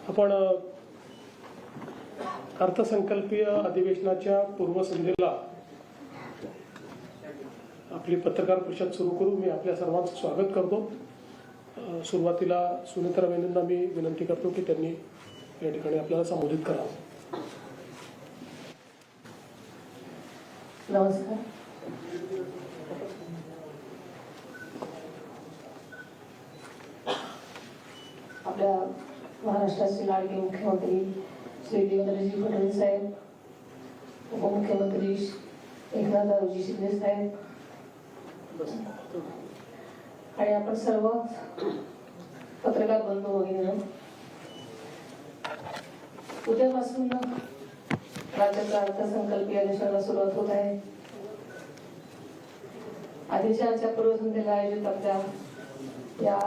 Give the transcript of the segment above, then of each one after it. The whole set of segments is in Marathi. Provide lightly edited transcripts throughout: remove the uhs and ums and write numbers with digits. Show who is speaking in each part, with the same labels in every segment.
Speaker 1: आपण अर्थसंकल्पीय अधिवेशनाच्या पूर्वसंध्येला आपली पत्रकार परिषद सुरू करू. मी आपल्या सर्वांचं स्वागत करतो. सुरुवातीला सुनीता वहिनींना मी विनंती करतो की त्यांनी या ठिकाणी आपल्याला संबोधित करावं.
Speaker 2: नमस्कार. आपल्या महाराष्ट्राचे लाडके मुख्यमंत्री श्री देवेंद्रजी फडणवीस साहेब, उपमुख्यमंत्री एकनाथरावजी शिंदे साहेब आणि आपण सर्व पत्रकार बंधू वगैरे, उद्यापासून राज्याचा अर्थसंकल्पीय अधिवेशनाला सुरुवात होत आहे. अधिवेशनाच्या पूर्वसंध्येला आयोजित आपल्या या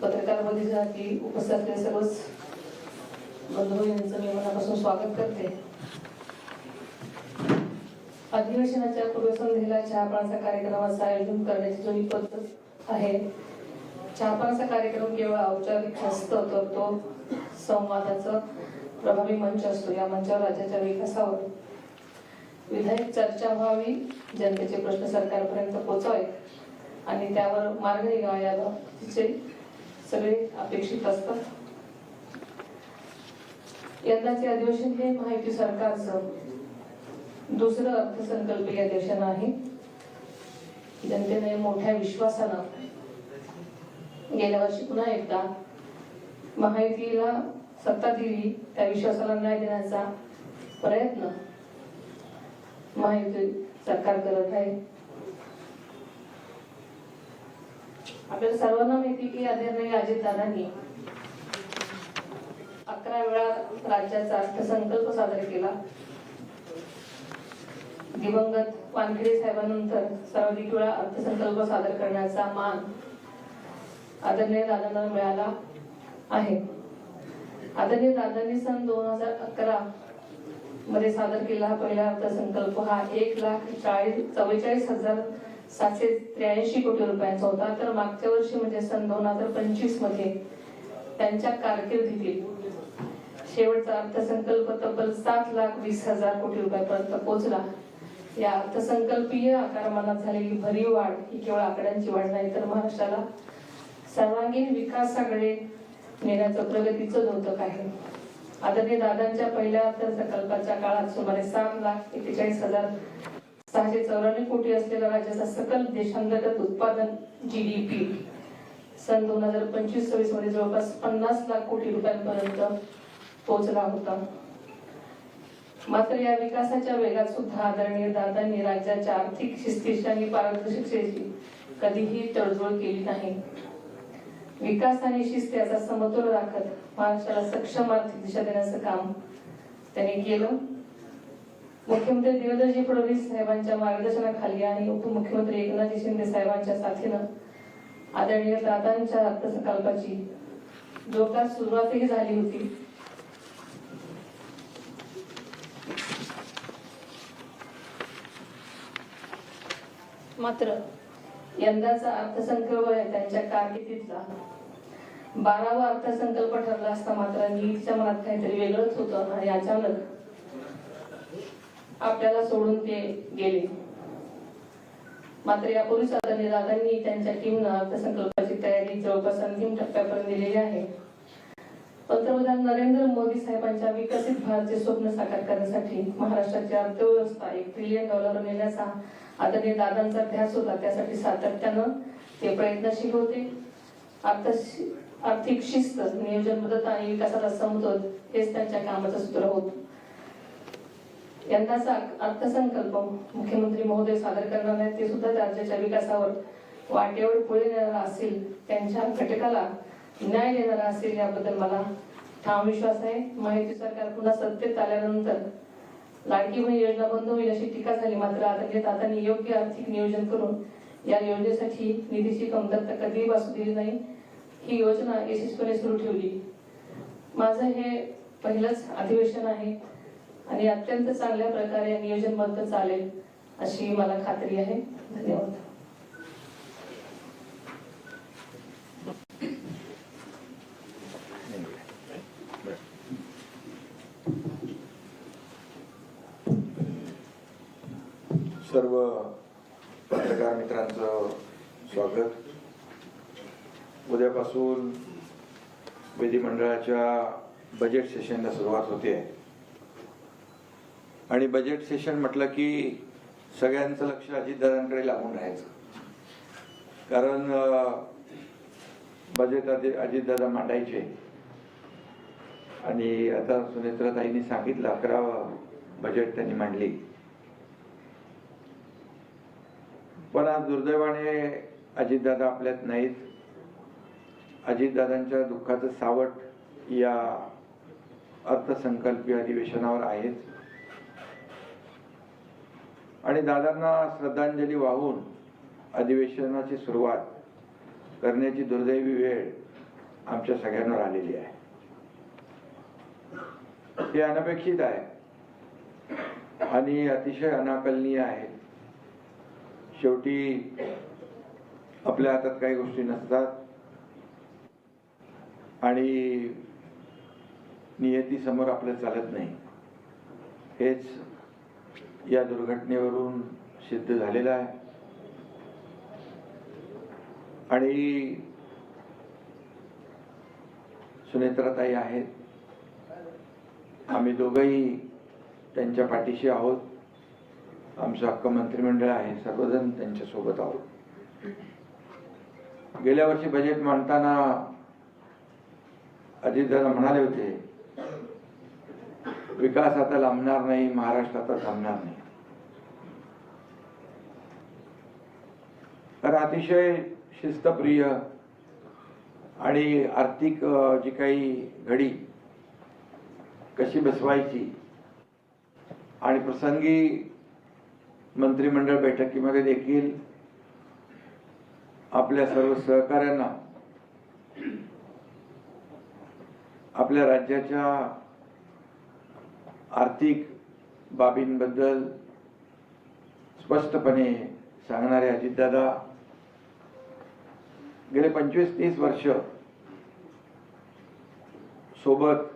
Speaker 2: पत्रकार परिषदेसाठी उपस्थित असलेल्या सर्वच बंधू यांचं मी मनापासून स्वागत करते. अधिवेशनाच्या पूर्वसंध्येला चहापानाचा कार्यक्रमाचं आयोजन करण्याची जी पद्धत आहे, चहापानाचा कार्यक्रम केवळ औपचारिक नसतो तर तो संवादाचा प्रभावी मंच असतो. या मंचावर राज्याच्या विकासावर विधायक चर्चा व्हावी, जनतेचे प्रश्न सरकारपर्यंत पोहोचावे आणि त्यावर मार्ग निघावा तिचे सगळे अपेक्षित असतात. यंदाचे अधिवेशन हे महायुती सरकारचं दुसरं अर्थसंकल्पीय अधिवेशन आहे. जनतेने मोठ्या विश्वासानं गेल्या वर्षी पुन्हा एकदा महायुतीला सत्ता दिली, त्या विश्वासाला न्याय देण्याचा प्रयत्न महायुती सरकार करत आहे. आपल्याला सर्वांना माहिती की आदरणीय अजितदादांनी 11 वेळा राज्याचा अर्थसंकल्प सादर केला. दिवंगत वानखेडे साहेबांनंतर सर्वाधिक वेळा अर्थसंकल्प सादर करण्याचा मान आदरणीय दादांना मिळाला आहे. आदरणीय दादांनी सन 2011 मध्ये सादर केलेला हा पहिला अर्थसंकल्प हा 1,44,783 कोटी रुपयांचा होता. तर मागच्या वर्षी म्हणजे सन 2025 मध्ये त्यांच्या कारकिर्दीतील शेवटचा अर्थसंकल्प तब्बल 7,20,000 कोटी रुपयापर्यंत पोहोचला. या अर्थसंकल्पीय आकारमानात झालेली भरीव वाढ ही केवळ आकड्यांची वाढ नाही तर महाराष्ट्राला सर्वांगीण विकासाकडे नेण्याचं प्रगतीचं द्योतक आहे. आदरणीय दादांच्या पहिल्या अर्थसंकल्पाच्या काळात सुमारे 7,41,694 कोटी असलेला राज्याचा सकल देशांतर्गत उत्पादन GDP सन 2025-26 मध्ये जवळपास 50 लाख कोटी रुपयांपर्यंत पोहोचला होता. मात्र या विकासाच्या वेगात सुद्धा आदरणीय दादांनी राज्याच्या आर्थिक शिस्तीची आणि पारदर्शकतेची कधीही तडजोड केली नाही. विकास आणि शिस्त याचा समतोल राखत महाराष्ट्राला सक्षम आर्थिक दिशा देण्याचं काम त्यांनी केलं. मुख्यमंत्री देवेंद्रजी फडणवीस साहेबांच्या मार्गदर्शनाखाली आणि उपमुख्यमंत्री एकनाथजी शिंदे साहेबांच्या साथीनं आदरणीय दादांच्या अर्थसंकल्पाची जोरदार सुरुवातही झाली होती. मात्र यंदाचा अर्थसंकल्प त्यांच्या कारकिर्दीतला 12वा अर्थसंकल्प ठरला असता मात्र नीतीच्या मनात काहीतरी वेगळंच होतं आणि अचानक आपल्याला सोडून ते गेले. मात्र यापूर्वीच आदरणीय दादांनी त्यांच्या टीमनं अर्थसंकल्पाची तयारी जवळपास अंतिम टप्प्यापर्यंत दिलेली आहे. पंतप्रधान नरेंद्र मोदी साहेबांच्या विकसित भारतचे स्वप्न साकार करण्यासाठी महाराष्ट्राची अर्थव्यवस्था $1 ट्रिलियन नेण्याचा आदरणीय दादांचा ध्यास होता. त्यासाठी सातत्यानं ते प्रयत्नशील होते. आर्थिक शिस्त, नियोजन, मदत आणि विकासाचा समतोल हेच त्यांच्या कामाचं सूत्र होत. यंदाचा अर्थसंकल्प मुख्यमंत्री महोदय सादर करणार आहेत ते सुद्धा राज्याच्या विकासावर वाटेवर पुढे नेणारा असेल, त्यांच्या घटकाला न्याय देणारा असेल याबद्दल मला ठाम विश्वास आहे. महायुती सरकार पुन्हा सत्तेत आल्यानंतर लाडकी बहीण योजना बंद होईल अशी टीका झाली. मात्र आदरणीय दादांनी योग्य आर्थिक नियोजन करून या योजनेसाठी निधीची कमतरता कधीही भासू दिली नाही. ही योजना यशस्वीपणे सुरू ठेवली. माझं हे पहिलंच अधिवेशन आहे आणि अत्यंत चांगल्या प्रकारे नियोजनबद्ध चालेल अशी मला खात्री आहे. धन्यवाद.
Speaker 3: Right. सर्व पत्रकार मित्रांचं स्वागत. उद्यापासून विधिमंडळाच्या बजेट सेशनला सुरुवात होते आणि बजेट सेशन म्हटलं की सगळ्यांचं लक्ष अजितदादांकडे लागून राहायचं. कारण बजेट अजितदादा मांडायचे आणि आता सुनेत्राताईंनी सांगितलं 11वं बजेट त्यांनी मांडली. पण आज दुर्दैवाने अजितदादा आपल्यात नाहीत. अजितदादांच्या दुःखाचं सावट या अर्थसंकल्पीय अधिवेशनावर आहेच आणि दादांना श्रद्धांजली वाहून अधिवेशनाची सुरुवात करण्याची दुर्दैवी वेळ आमच्या सगळ्यांवर आलेली आहे. हे अनपेक्षित आहे आणि अतिशय अनाकलनीय आहे. शेवटी आपल्या हातात काही गोष्टी नसतात आणि नियतीसमोर आपलं चालत नाही. हेच या दुर्घटनेवरून सिद्ध झालेलं आहे. आणि सुनेत्राताई आहेत, आम्ही दोघंही त्यांच्या पाठीशी आहोत. आमचं हक्क मंत्रिमंडळ आहे, सर्वजण त्यांच्या सोबत आहोत. गेल्या वर्षी बजेट मांडताना अजितदादा म्हणाले होते विकास आता लांबणार नाही, महाराष्ट्र आता थांबणार नाही. तर अतिशय शिस्तप्रिय आणि आर्थिक जी काही घडी कशी बसवायची आणि प्रसंगी मंत्रिमंडळ बैठकीमध्ये देखील आपल्या सर्व सहकाऱ्यांना आपल्या राज्याच्या आर्थिक बाबींबद्दल स्पष्टपणे सांगणारे अजितदादा गेले 25-30 वर्ष सोबत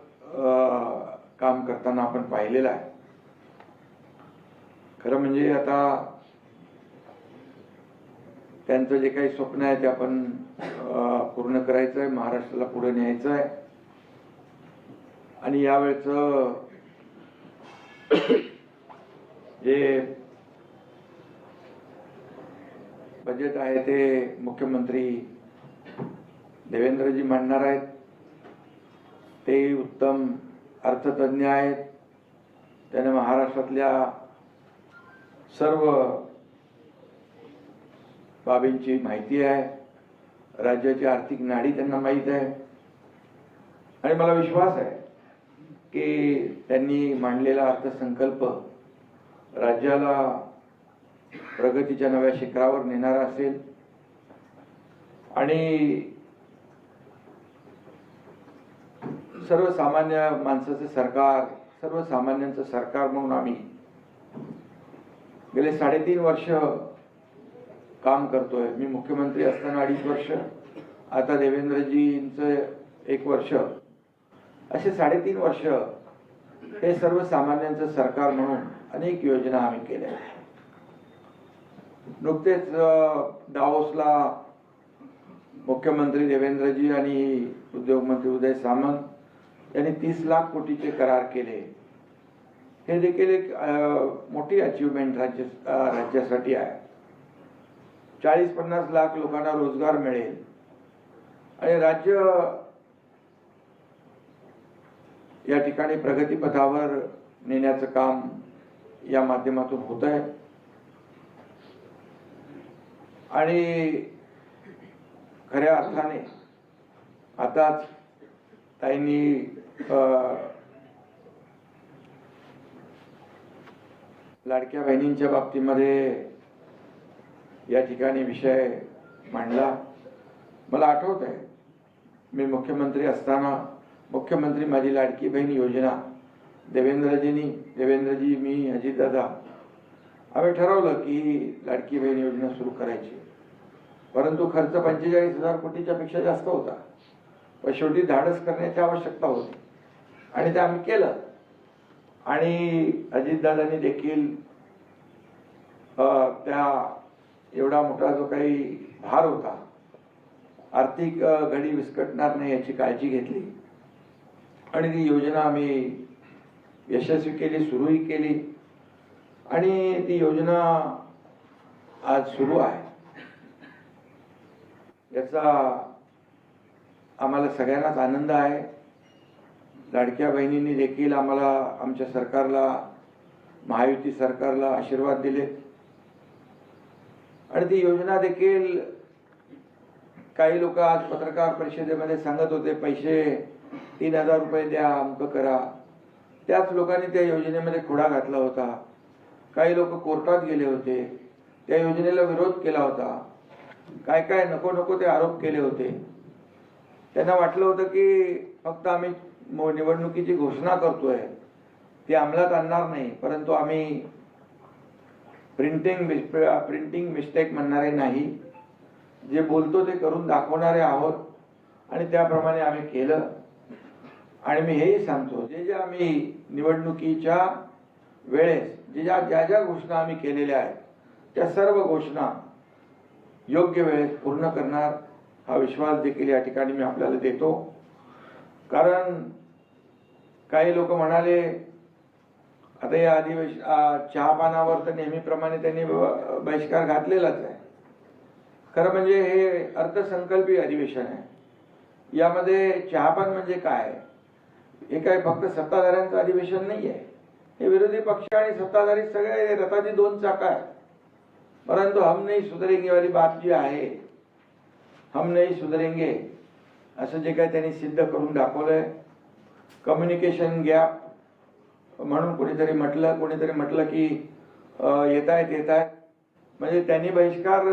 Speaker 3: काम करताना आपण पाहिलेलं आहे. खरं म्हणजे आता त्यांचं जे काही स्वप्न आहे ते आपण पूर्ण करायचं आहे, महाराष्ट्राला पुढे न्यायचं आहे. आणि यावेळचं जे बजेट आहे ते मुख्यमंत्री देवेंद्रजी मांडणार आहेत. ते उत्तम अर्थतज्ञ आहेत. त्याने महाराष्ट्रातल्या सर्व बाबींची माहिती आहे. राज्याची आर्थिक नाडी त्यांना माहीत आहे आणि मला विश्वास आहे की त्यांनी मांडलेला अर्थसंकल्प राज्याला प्रगतीच्या नव्या शिखरावर नेणारा असेल. आणि सर्वसामान्य माणसाचं सरकार, सर्वसामान्यांचं सरकार म्हणून आम्ही गेले 3.5 वर्ष काम करतोय. मी मुख्यमंत्री असताना 2.5 वर्ष, आता देवेंद्रजींचं 1 वर्ष, असे 3.5 वर्ष हे सर्वसामान्यांचं सरकार म्हणून अनेक योजना आम्ही केल्या. नुकतेच दावोसला मुख्यमंत्री देवेंद्रजी आणि उद्योगमंत्री उदय सामंत यांनी 30 लाख कोटीचे करार केले. हे देखील एक मोठी अचीवमेंट राज्यासाठी आहे. 40-50 लाख लोकांना रोजगार मिळेल आणि राज्य या ठिकाणी प्रगतीपथावर नेण्याचं काम या माध्यमातून होत आहे. आणि खऱ्या अर्थाने आताच ताईंनी लाडक्या बहिणींच्या बाबतीमध्ये या ठिकाणी विषय मांडला. मला आठवत आहे मी मुख्यमंत्री असताना मुख्यमंत्री माझी लाडकी बहीण योजना देवेंद्रजी, मी, अजितदादा आम्ही ठरवलं की लाडकी बहीण योजना सुरू करायची. परंतु खर्च 45,000 कोटीच्या पेक्षा जास्त होता. पण शेवटी धाडस करण्याची आवश्यकता होती आणि ते आम्ही केलं. आणि अजितदादांनी देखील त्या एवढा मोठा जो काही भार होता, आर्थिक घडी विस्कटणार नाही याची काळजी घेतली आणि ती योजना आम्ही यशस्वी केली, सुरूही केली आणि ती योजना आज सुरू आहे. याचा आम्हाला सगळ्यांनाच आनंद आहे. लाडक्या बहिणींनी देखील आम्हाला, आमच्या सरकारला, महायुती सरकारला आशीर्वाद दिले आणि ती योजना देखील काही लोक आज पत्रकार परिषदेमध्ये सांगत होते पैसे 3,000 रुपये द्या, अमकं करा. त्याच लोकांनी त्या योजनेमध्ये खोडा घातला होता. काही लोक कोर्टात गेले होते, त्या योजनेला विरोध केला होता. काय काय नको नको ते आरोप केले होते. त्यांना वाटलं होतं की फक्त आम्ही निवडणुकीची घोषणा करतोय, ती अंमलात आणणार नाही, परंतु आम्ही प्रिंटिंग मिस्टेक म्हणणारे नाही, जे बोलतो ते करून दाखवणारे आहोत आणि त्याप्रमाणे आम्ही केलं. आणि मी हेही सांगतो, जे आम्ही निवडणुकीच्या वेळेस ज्या घोषणा आम्ही केलेल्या आहेत त्या सर्व घोषणा योग्य वेळेत पूर्ण करणार हा विश्वास देखील या ठिकाणी मी आपल्याला देतो. कारण काही लोक म्हणाले आता या चहापानावर तर नेहमीप्रमाणे त्यांनी बहिष्कार घातलेलाच आहे. खरं म्हणजे हे अर्थसंकल्पीय अधिवेशन आहे. यामध्ये चहापान म्हणजे काय? हे काय फक्त सत्ताधाऱ्यांचं अधिवेशन नाही आहे. हे विरोधी पक्ष आणि सत्ताधारी सगळे रथाची 2 चाकं आहेत. परंतु हम नहीं सुधरेंगे वाली बात जी आहे, हम नहीं सुधरेंगे असं जे काही त्यांनी सिद्ध करून दाखवलंय. कम्युनिकेशन गॅप म्हणून कोणीतरी म्हटलं की येत आहेत, म्हणजे त्यांनी बहिष्कार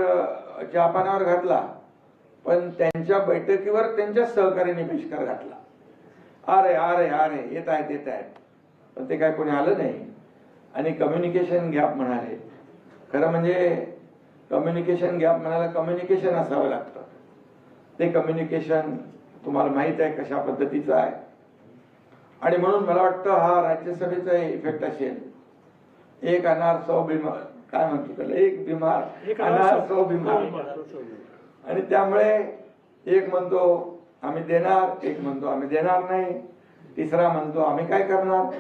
Speaker 3: चहापानावर घातला, पण त्यांच्या बैठकीवर त्यांच्या सहकार्याने बहिष्कार घातला. अरे येत आहेत, पण ते काय कोणी आलं नाही. आणि कम्युनिकेशन गॅप म्हणाले. खरं म्हणजे कम्युनिकेशन गॅप म्हणायला कम्युनिकेशन असावं लागतं. ते कम्युनिकेशन तुम्हाला माहित आहे कशा पद्धतीचं आहे. आणि म्हणून मला वाटतं हा राज्यसभेचा इफेक्ट असेल. एक अनार 100 बिमार, काय म्हणतो त्याला, एक बिमार अनार 100 बिमार. आणि त्यामुळे एक म्हणतो आम्ही देणार, एक म्हणतो आम्ही देणार नाही, तिसरा म्हणतो आम्ही काय करणार.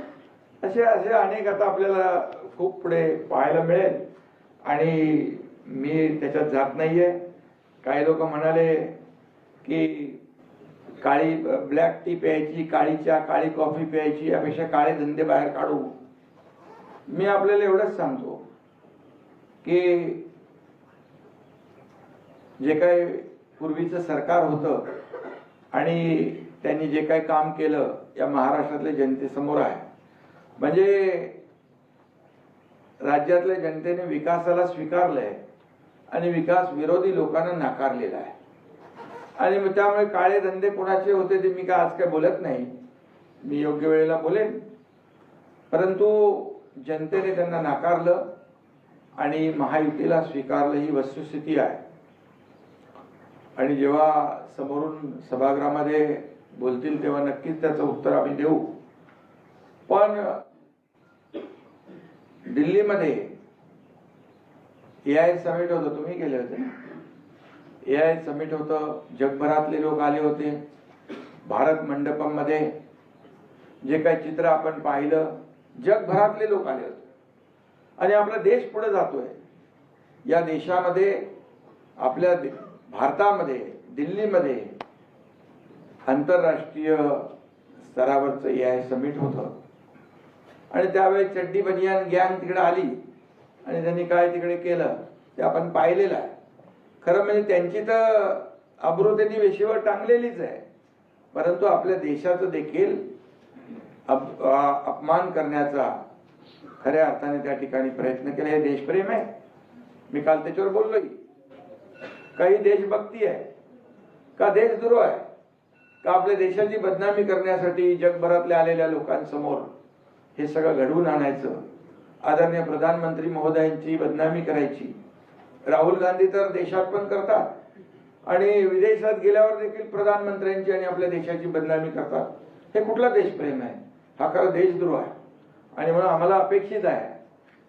Speaker 3: असे अनेक आता आपल्याला खूप पुढे पाहायला मिळेल आणि मी त्याच्यात जात नाहीये. काही लोक म्हणाले की काळी ब्लॅक टी प्यायची, काळी चहा, काळी कॉफी प्यायची, यापेक्षा काळे धंदे बाहेर काढू. मी आपल्याला एवढंच सांगतो की जे काही पूर्वीचं सरकार होतं आणि त्यांनी जे काही काम केलं या महाराष्ट्रातल्या जनतेसमोर आहे. म्हणजे राज्यातल्या जनतेने विकासाला स्वीकारलंय आणि विकास विरोधी लोकांना नाकारलेला आहे. आणि त्यामुळे काळे धंदे कोणाचे होते ते मी आज काय बोलत नाही, मी योग्य वेळेला बोलेन. परंतु जनतेने त्यांना नाकारलं आणि महायुतीला स्वीकारलं, ही वस्तुस्थिती आहे. आणि जेव्हा समोरून सभागृहामध्ये बोलतील तेव्हा नक्कीच त्याचं उत्तर आम्ही देऊ. पण दिल्लीमध्ये AI समिट होतं, तुम्ही गेले होते ना. AI समिट होतं, जगभरातले लोक आले होते. भारत मंडपम मध्ये जे काही चित्र आपण पाहिलं, जगभरातले लोक आले होते. आणि आपला देश पुढे जातोय. या देशामध्ये, आपल्या भारतामध्ये, दिल्लीमध्ये आंतरराष्ट्रीय स्तरावरचं AI समिट होतं. आणि त्यावेळी चड्डी बनियान गँग तिकडे आली आणि त्यांनी काय तिकडे केलं ते आपण पाहिलेलं आहे. खरं म्हणजे त्यांची तर अब्रू त्यांनी वेशीवर टांगलेलीच आहे. परंतु आपल्या देशाचं देखील अपमान करण्याचा खऱ्या अर्थाने त्या ठिकाणी प्रयत्न केला. हे देशप्रेम आहे. मी काल त्याच्यावर बोललोय. काही देशभक्ती आहे का देशद्रोह आहे का आपल्या देशाची बदनामी करण्यासाठी जगभरातल्या आलेल्या लोकांसमोर हे सगळं घडवून आणायचं, आदरणीय प्रधानमंत्री महोदयांची बदनामी करायची. राहुल गांधी तर देशात पण करतात आणि विदेशात गेल्यावर देखील प्रधानमंत्र्यांची आणि आपल्या देशाची बदनामी करतात. हे कुठला देशप्रेम आहे? हा खरा देशद्रोह आहे. आणि म्हणून आम्हाला अपेक्षित आहे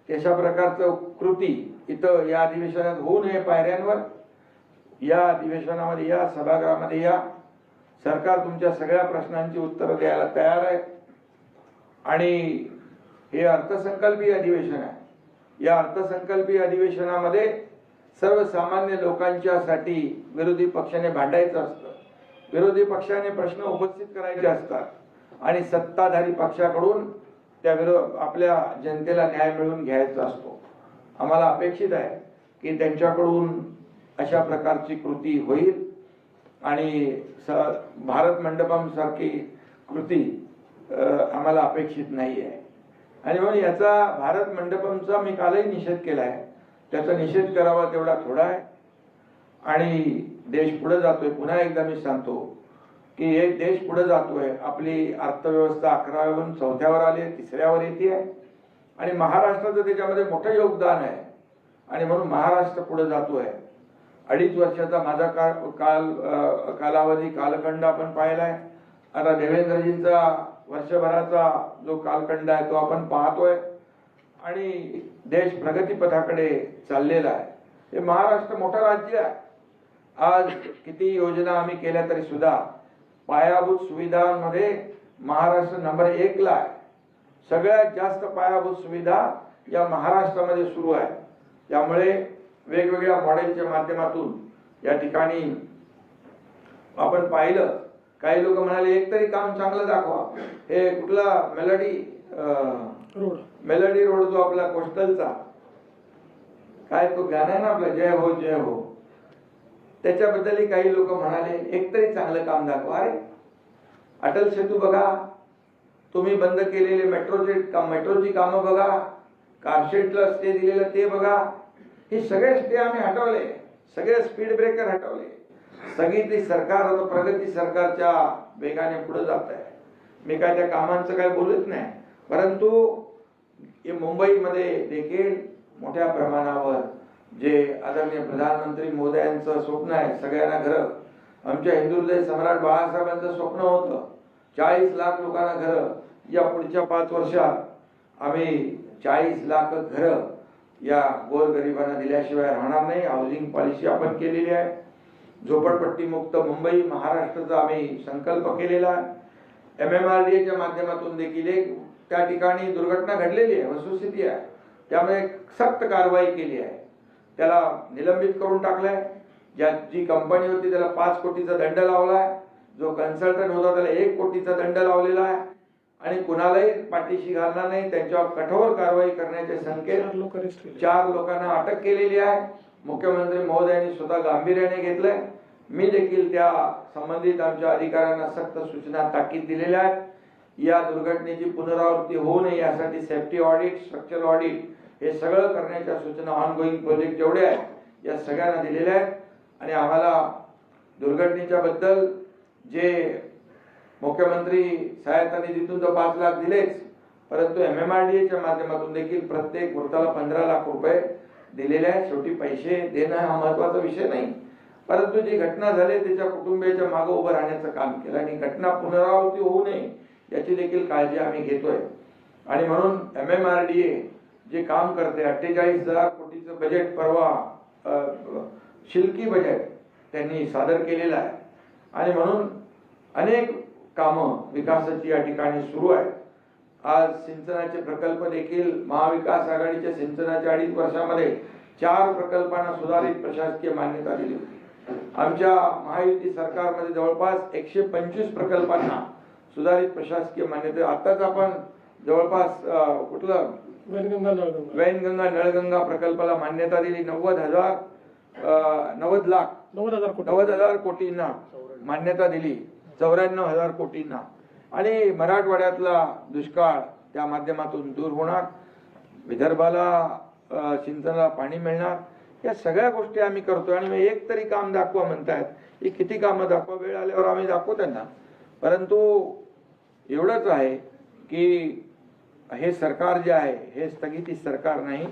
Speaker 3: की अशा प्रकारचं कृती इथं या अधिवेशनात होऊ नये पायऱ्यांवर, या अधिवेशनामध्ये या, सभागृहामध्ये या. सरकार तुमच्या सगळ्या प्रश्नांची उत्तरं द्यायला तयार आहे. आणि हे अर्थसंकल्पीय अधिवेशन आहे. या अर्थसंकल्पीय अधिवेशनामध्ये सर्वसामान्य लोकांच्यासाठी विरोधी पक्षाने भांडायचं असतं, विरोधी पक्षाने प्रश्न उपस्थित करायचे असतात आणि सत्ताधारी पक्षाकडून त्या आपल्या जनतेला न्याय मिळवून घ्यायचा असतो. आम्हाला अपेक्षित आहे की त्यांच्याकडून अशा प्रकारची कृती होईल आणि भारत मंडपम सारखी कृती आम्हाला अपेक्षित नाही आहे. आणि म्हणून याचा भारत मंडपमचा मी कालही निषेध केला आहे. त्याचा निषेध करावा तेवढा थोडा आहे. आणि देश पुढे जातोय. पुन्हा एकदा मी सांगतो की हे देश पुढे जातोय. आपली अर्थव्यवस्था 11व्यावरून 4थ्यावर आली, 3ऱ्यावर येते आहे आणि महाराष्ट्राचं त्याच्यामध्ये मोठं योगदान आहे. आणि म्हणून महाराष्ट्र पुढे जातोय. 2.5 वर्षाचा माझा कालखंड आपण पाहिलाय. आता देवेंद्रजींचा वर्षभराचा जो कालखंड आहे तो आपण पाहतोय आणि देश प्रगतीपथाकडे चाललेला आहे. हे महाराष्ट्र मोठं राज्य आहे. आज किती योजना आम्ही केल्या तरी सुद्धा पायाभूत सुविधांमध्ये महाराष्ट्र नंबर 1 ला आहे. सगळ्यात जास्त पायाभूत सुविधा या महाराष्ट्रामध्ये सुरू आहे. त्यामुळे वेगवेगळ्या मॉडेलच्या माध्यमातून या ठिकाणी आपण पाहिलं. काही लोक म्हणाले एक तरी काम चांगलं दाखवा. हे कुठला मेलडी रोड जो आपला कोस्टलचा काय तो गाणं आहे ना आपला, जय हो जय हो, त्याच्याबद्दलही काही लोक म्हणाले एक तरी चांगलं काम दाखवा. अरे अटल सेतू बघा, तुम्ही बंद केलेले मेट्रोची कामं बघा, कारशेडला स्टे दिलेलं ते बघा. हे सगळे स्टे आम्ही हटवले, सगळे स्पीड ब्रेकर हटवले. सगळी सरकार आता प्रगती सरकारच्या वेगाने पुढे जात आहे. मी काय त्या कामांचं काय बोलत नाही, परंतु मुंबईमध्ये देखील मोठ्या प्रमाणावर जे आदरणीय प्रधानमंत्री मोदयांचं स्वप्न आहे सगळ्यांना घरं, आमच्या हिंदुहृदय सम्राट बाळासाहेबांचं स्वप्न होतं 40 लाख लोकांना घरं. या पुढच्या 5 वर्षात आम्ही 40 लाख घरं या गोरगरिबांना दिल्याशिवाय राहणार नाही. हाऊसिंग पॉलिसी आपण केलेली आहे. झोपडपट्टी मुक्त मुंबई महाराष्ट्राचा आम्ही संकल्प केलेला आहे. MMRDAच्या माध्यमातून देखील एक त्या ठिकाणी दुर्घटना घडलेली आहे, वस्तुस्थिती आहे, त्यामुळे सक्त कारवाई केली आहे. त्याला निलंबित करून टाकलंय. जी कंपनी होती त्याला 5 कोटीचा दंड लावलाय. जो कन्सल्टंट होता त्याला 1 कोटीचा दंड लावलेला आहे आणि कुणालाही पाठीशी घालणार नाही. त्यांच्यावर कठोर कारवाई करण्याचे संकेत 4 लोकांना अटक केलेली आहे. मुख्यमंत्री महोदयांनी स्वतः गांभीर्याने घेतलंय. मी देखील त्या संबंधित आमच्या अधिकाऱ्यांना सक्त सूचना ताकीद दिलेल्या आहेत. या दुर्घटनेची पुनरावृत्ती होऊ नये यासाठी सेफ्टी ऑडिट, स्ट्रक्चरल ऑडिट हे सगळं करण्याच्या सूचना ऑनगोईंग प्रोजेक्ट जेवढे आहेत या सगळ्यांना दिलेल्या आहेत. आणि आम्हाला दुर्घटनेच्या बद्दल जे मुख्यमंत्री सहायता निधीतून तर 5 लाख दिलेच, परंतु MMRDAच्या माध्यमातून देखील प्रत्येक मृताला 15 लाख रुपये दिलेले आहेत. शेवटी पैसे देणं हा महत्वाचा विषय नाही, परंतु जी घटना झाली त्याच्या कुटुंबियाच्या मागे उभं राहण्याचं काम केलं आणि घटना पुनरावृत्ती होऊ नये याची देखील काळजी आम्ही घेतोय. आणि म्हणून MMRDA जे काम करते 48,000 कोटीचं बजेट परवा शिल्की बजेट त्यांनी सादर केलेलं आहे. आणि म्हणून अनेक कामं विकासाची या ठिकाणी सुरू आहेत. आज सिंचनाचे प्रकल्प देखील महाविकास आघाडीच्या सिंचनाच्या 2.5 वर्षामध्ये 4 प्रकल्पांना सुधारित प्रशासकीय मान्यता दिली होती. आमच्या महायुती सरकारमध्ये जवळपास 125 प्रकल्पांना सुधारित प्रशासकीय मान्यता. आताच आपण जवळपास कुठलं वैनगंगा नळगंगा प्रकल्पाला मान्यता दिली. 90,000 कोटींना मान्यता दिली, 94,000 कोटींना. आणि मराठवाड्यातला दुष्काळ त्या माध्यमातून दूर होणार, विदर्भाला सिंचनाला पाणी मिळणार. या सगळ्या गोष्टी आम्ही करतोय. आणि एक तरी काम दाखवा म्हणतायत. ही किती कामं दाखवा, वेळ आल्यावर आम्ही दाखवू त्यांना. परंतु एवढंच आहे की हे सरकार जे आहे हे स्थगिती सरकार नाही,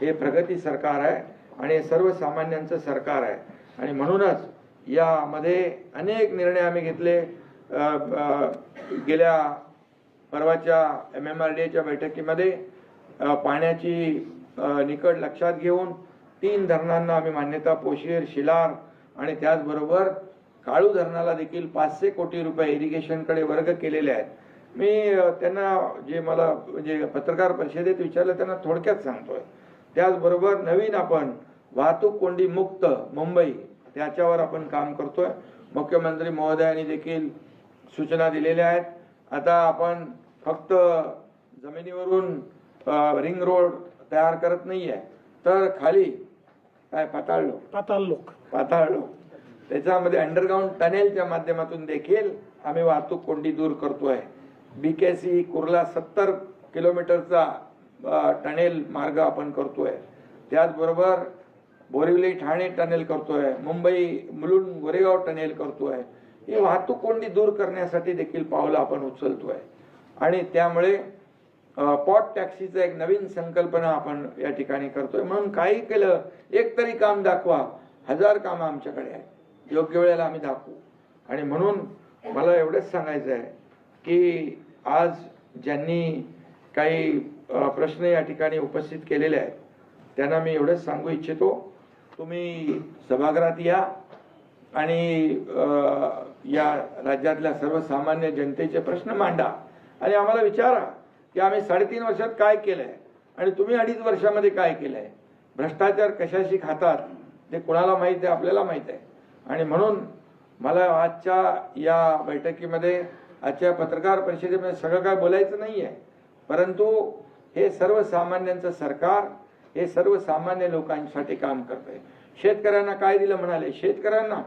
Speaker 3: हे प्रगती सरकार आहे आणि हे सर्वसामान्यांचं सरकार आहे. आणि म्हणूनच यामध्ये अनेक निर्णय आम्ही घेतले. गेल्या परवाच्या MMRDAच्या बैठकीमध्ये पाण्याची निकड लक्षात घेऊन 3 धरणांना आम्ही मान्यता, पोशीर, शिलार आणि त्याचबरोबर काळू धरणाला देखील 500 कोटी रुपये इरिगेशनकडे वर्ग केलेले आहेत. मी त्यांना जे मला म्हणजे पत्रकार परिषदेत विचारलं त्यांना थोडक्यात सांगतोय. त्याचबरोबर नवीन आपण वाहतूक कोंडी मुक्त मुंबई त्याच्यावर आपण काम करतोय. मुख्यमंत्री महोदयांनी देखील सूचना दिलेल्या आहेत. आता आपण फक्त जमिनीवरून रिंग रोड तयार करत नाहीये, तर खाली काय पाताळ लोक त्याच्यामध्ये अंडरग्राऊंड टनेलच्या माध्यमातून देखील आम्ही वाहतूक कोंडी दूर करतोय. BKC कुर्ला 70 किलोमीटरचा टनेल मार्ग आपण करतोय. त्याचबरोबर बोरिवली ठाणे टनेल करतोय. मुंबई मुलुंड गोरेगाव टनेल करतोय. ही वाहतूक कोंडी दूर करण्यासाठी देखील पावलं आपण उचलतोय. आणि त्यामुळे पॉट टॅक्सीचं एक नवीन संकल्पना आपण या ठिकाणी करतोय. म्हणून काही केलं, एक तरी काम दाखवा. 1000 कामं आमच्याकडे आहे, योग्य वेळेला आम्ही दाखवू. आणि म्हणून मला एवढंच सांगायचं आहे की आज ज्यांनी काही प्रश्न या ठिकाणी उपस्थित केलेले आहेत त्यांना मी एवढंच सांगू इच्छितो, तुम्ही सभागृहात या आणि या राज्यातल्या सर्वसामान्य जनतेचे प्रश्न मांडा आणि आम्हाला विचारा की आम्ही 3.5 वर्षात काय केलंय आणि तुम्ही 2.5 वर्षामध्ये काय केलंय. भ्रष्टाचार कशाशी खातात ते कोणाला माहीत आहे, आपल्याला माहीत आहे. आणि म्हणून मला आजच्या या बैठकीमध्ये, आजच्या पत्रकार परिषदेमध्ये सगळं काय बोलायचं नाही आहे, परंतु हे सर्वसामान्यांचं सरकार हे सर्वसामान्य लोकांसाठी काम करतंय. शेतकऱ्यांना काय दिलं म्हणाले, शेतकऱ्यांना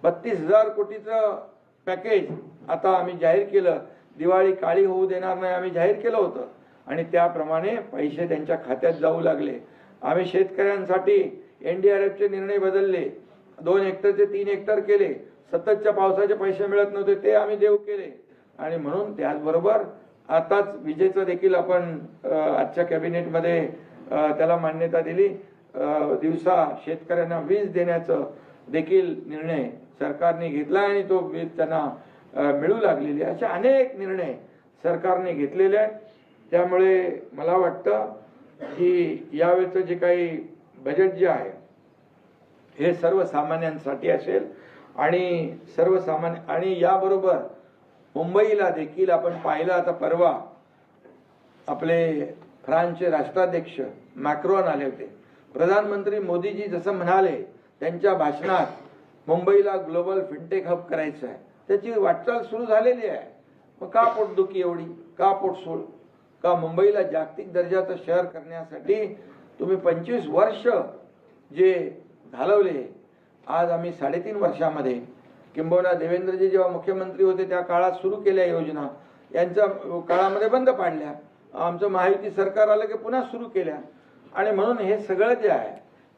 Speaker 3: 32,000 कोटीचं पॅकेज आता आम्ही जाहीर केलं. दिवाळी काळी होऊ देणार नाही आम्ही जाहीर केलं होतं आणि त्याप्रमाणे पैसे त्यांच्या खात्यात जाऊ लागले. आम्ही शेतकऱ्यांसाठी NDRFचे निर्णय बदलले, 2 हेक्टरचे 3 हेक्टर केले. सततच्या पावसाचे पैसे मिळत नव्हते ते आम्ही देऊ केले. आणि म्हणून त्याचबरोबर आताच विजेचं देखील आपण आजच्या कॅबिनेटमध्ये त्याला मान्यता दिली. दिवसा शेतकऱ्यांना वीज देण्याचं देखील निर्णय सरकारने घेतला आणि तो वीज त्यांना मिळू लागलेली. असे अनेक निर्णय सरकारने घेतलेले आहेत. त्यामुळे मला वाटतं की यावेळेचं जे काही बजेट जे आहे हे सर्वसामान्यांसाठी असेल आणि सर्वसामान्य आणि याबरोबर मुंबईला देखील आपण पाहिलं. आता परवा आपले फ्रान्सचे राष्ट्राध्यक्ष मॅक्रॉन आले होते. प्रधानमंत्री मोदीजी जसं म्हणाले त्यांच्या भाषणात मुंबईला ग्लोबल फिनटेक हब करायचं आहे, त्याची वाटचाल सुरू झालेली आहे. मग का पोटदुखी एवढी, का पोटसूळ, का मुंबईला जागतिक दर्जाचं शहर करण्यासाठी तुम्ही 25 वर्ष जे घालवले, आज आम्ही 3.5 वर्षामध्ये किंबहुना देवेंद्रजी जेव्हा मुख्यमंत्री होते त्या काळात सुरू केल्या योजना, यांच्या काळामध्ये बंद पाडल्या. आमचं महायुती सरकार आलं की पुन्हा सुरू केल्या. आणि म्हणून हे सगळं जे आहे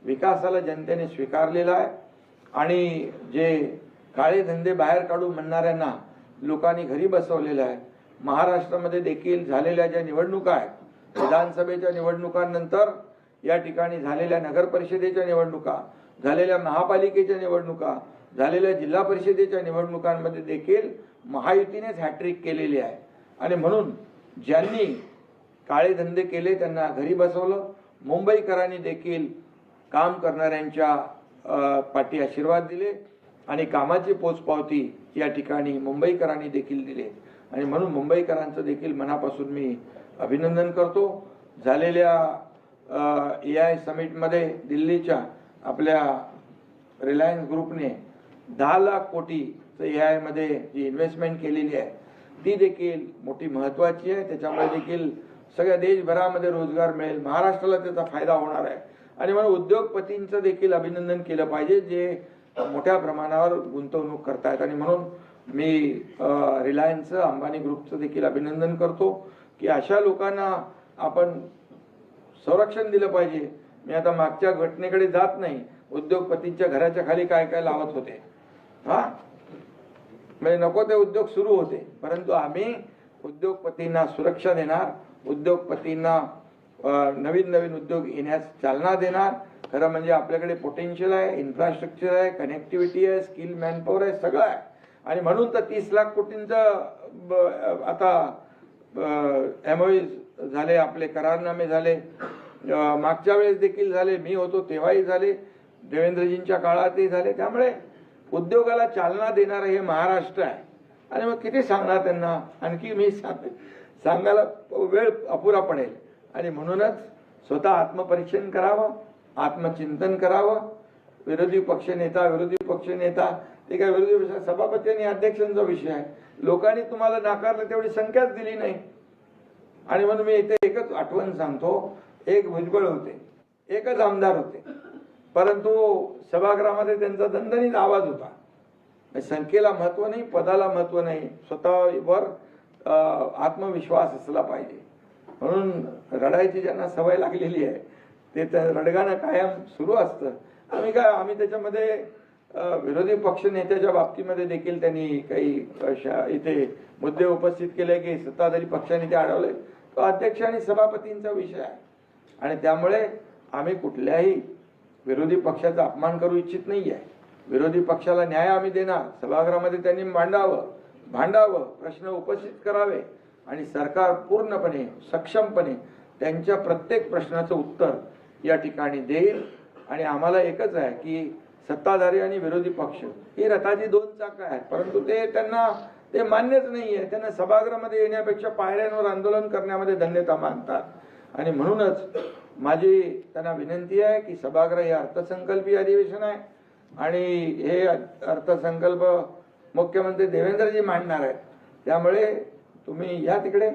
Speaker 3: विकासाला जनतेने स्वीकारलेलं आहे. आणि जे काळे धंदे बाहेर काढू म्हणणाऱ्यांना लोकांनी घरी बसवलेलं आहे. महाराष्ट्रामध्ये देखील झालेल्या ज्या निवडणुका आहेत, विधानसभेच्या निवडणुकांनंतर या ठिकाणी झालेल्या नगर परिषदेच्या निवडणुका, झालेल्या महापालिकेच्या निवडणुका, झालेल्या जिल्हा परिषदेच्या निवडणुकांमध्ये देखील महायुतीनेच हॅट्रिक केलेली आहे. आणि म्हणून ज्यांनी काळे धंदे केले त्यांना घरी बसवलं. मुंबईकरांनी देखील काम करणाऱ्यांच्या पाठी आशीर्वाद दिले आणि कामाची पोचपावती या ठिकाणी मुंबईकरांनी देखील दिले. आणि म्हणून मुंबईकरांचं देखील मनापासून मी अभिनंदन करतो. झालेल्या AI समिटमध्ये दिल्लीच्या आपल्या रिलायन्स ग्रुपने 10 लाख कोटीचं AI मध्ये जी इन्व्हेस्टमेंट केलेली आहे ती देखील मोठी महत्त्वाची आहे. त्याच्यामुळे देखील सगळ्या देशभरामध्ये रोजगार मिळेल, महाराष्ट्राला त्याचा फायदा होणार आहे. आणि म्हणून उद्योगपतींचं देखील अभिनंदन केलं पाहिजे जे मोठ्या प्रमाणावर गुंतवणूक करतायत. आणि म्हणून मी रिलायन्सचं, अंबानी ग्रुपचं देखील अभिनंदन करतो की अशा लोकांना आपण संरक्षण दिलं पाहिजे. मी आता मागच्या घटनेकडे जात नाही, उद्योगपतींच्या घराच्या खाली काय काय लावत होते, म्हणजे नको ते उद्योग सुरू होते. परंतु आम्ही उद्योगपतींना सुरक्षा देणार, उद्योगपतींना नवीन नवीन उद्योग येण्यास चालना देणार. खरं म्हणजे आपल्याकडे पोटेन्शियल आहे, इन्फ्रास्ट्रक्चर आहे, कनेक्टिव्हिटी आहे, स्किल मॅनपॉवर आहे, सगळं आहे. आणि म्हणून तर 30 लाख कोटींचं आता MOU झाले, आपले करारनामे झाले. मागच्या वेळेस देखील झाले, मी होतो तेव्हाही झाले, देवेंद्रजींच्या काळातही झाले. त्यामुळे उद्योगाला चालना देणारं हे महाराष्ट्र आहे. आणि मग किती सांगणार त्यांना, आणखी मी सांगायला वेळ अपुरा पडेल. आणि म्हणूनच स्वतः आत्मपरीक्षण करावं, आत्मचिंतन करावं. विरोधी पक्षनेता ते काय विरोधी पक्ष सभापती आणि अध्यक्षांचा विषय आहे. लोकांनी तुम्हाला नाकारलं, तेवढी संख्याच दिली नाही. आणि म्हणून मी इथे एकच आठवण सांगतो, एक भुजबळ होते, एकच आमदार होते, परंतु सभागृहामध्ये त्यांचा दणदणीत आवाज होता. संख्येला महत्व नाही, पदाला महत्व नाही, स्वतःवर आत्मविश्वास असला पाहिजे. म्हणून रडायची ज्यांना सवय लागलेली आहे ते रडगाणं कायम सुरू असतं. आम्ही त्याच्यामध्ये विरोधी पक्ष नेत्याच्या बाबतीमध्ये देखील त्यांनी काही इथे मुद्दे उपस्थित केले की सत्ताधारी पक्षाने ते अडवले. तो अध्यक्ष आणि सभापतींचा विषय आहे. आणि त्यामुळे आम्ही कुठल्याही विरोधी पक्षाचा अपमान करू इच्छित नाही आहे. विरोधी पक्षाला न्याय आम्ही देणार. सभागृहामध्ये त्यांनी भांडावं, प्रश्न उपस्थित करावे आणि सरकार पूर्णपणे सक्षमपणे त्यांच्या प्रत्येक प्रश्नाचं उत्तर या ठिकाणी देईल. आणि आम्हाला एकच आहे की सत्ताधारी आणि विरोधी पक्ष ही रथाची दोन चाकं आहेत, परंतु त्यांना ते मान्यच नाही आहे. त्यांना सभागृहामध्ये येण्यापेक्षा पायऱ्यांवर आंदोलन करण्यामध्ये धन्यता मानतात. आणि म्हणूनच माझी त्यांना विनंती आहे की सभागृह हे अर्थसंकल्पीय अधिवेशन आहे आणि हे अर्थसंकल्प मुख्यमंत्री देवेंद्रजी मांडणार आहेत. त्यामुळे तुम्ही या तिकडे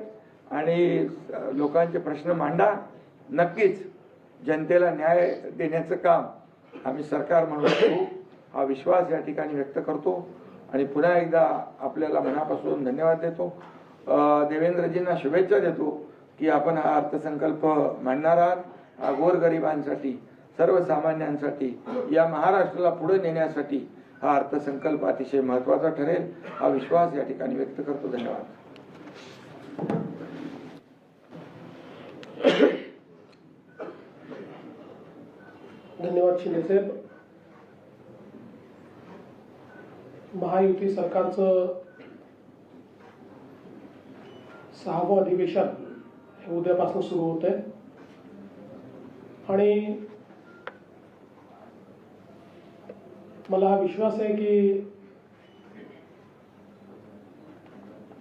Speaker 3: आणि लोकांचे प्रश्न मांडा. नक्कीच जनतेला न्याय देण्याचं काम आम्ही सरकार म्हणून करू, हा विश्वास या ठिकाणी व्यक्त करतो. आणि पुन्हा एकदा आपल्याला मनापासून धन्यवाद देतो. देवेंद्रजींना शुभेच्छा देतो की आपण हा अर्थसंकल्प मांडणार आहात. हा गोरगरिबांसाठी, सर्वसामान्यांसाठी, या महाराष्ट्राला पुढे नेण्यासाठी हा अर्थसंकल्प अतिशय महत्त्वाचा ठरेल, हा विश्वास या ठिकाणी व्यक्त करतो. धन्यवाद.
Speaker 1: धन्यवाद शिंदे साहेब. महायुती सरकारचं 6वं अधिवेशन हे उद्यापासून सुरू होत आहे. आणि मला हा विश्वास आहे की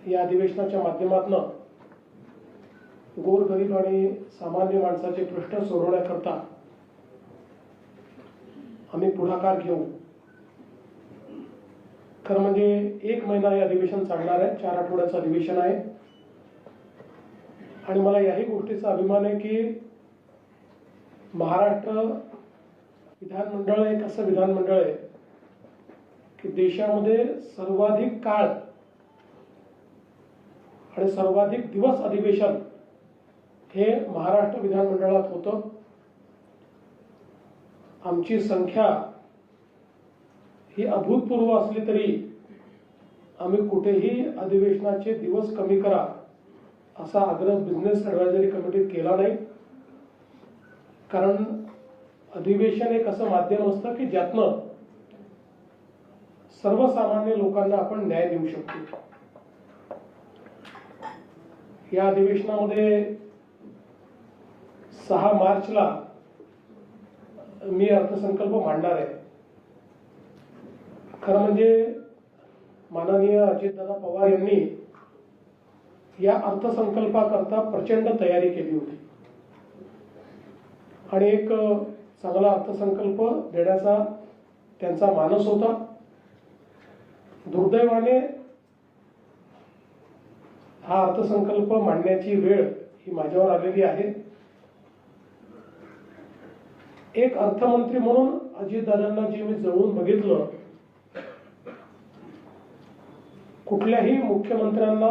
Speaker 1: या अधिवेशनाच्या माध्यमातून गोरगरीब आणि सामान्य माणसाचे प्रश्न सोडवण्याकरता आम्ही पुढाकार घेऊ. खरं म्हणजे 1 महिना हे अधिवेशन चालणार आहे, 4 आठवड्याचं अधिवेशन आहे. आणि मला याही गोष्टीचा अभिमान आहे की महाराष्ट्र विधानमंडळ एक असं विधानमंडळ आहे की देशामध्ये सर्वाधिक काळ आणि सर्वाधिक दिवस अधिवेशन हे महाराष्ट्र विधानमंडळात होतं. आमची संख्या ही अभूतपूर्व असली तरी आम्ही कुठेही अधिवेशनाचे दिवस कमी करा असा आग्रह बिझनेस ॲडव्हायझरी कमिटीत केला नाही. कारण अधिवेशन एक असं माध्यम असतं की ज्यातनं सर्वसामान्य लोकांना आपण न्याय देऊ शकतो. या अधिवेशनामध्ये 6 मार्चला मी अर्थसंकल्प मांडणार आहे. खरं म्हणजे माननीय अजितदादा पवार यांनी या अर्थसंकल्पाकरता प्रचंड तयारी केली होती आणि एक चांगला अर्थसंकल्प देण्याचा त्यांचा मानस होता. दुर्दैवाने हा अर्थसंकल्प मांडण्याची वेळ ही माझ्यावर आलेली आहे. एक अर्थमंत्री म्हणून अजितदादांना जे मी जवळून बघितलं, कुठल्याही मुख्यमंत्र्यांना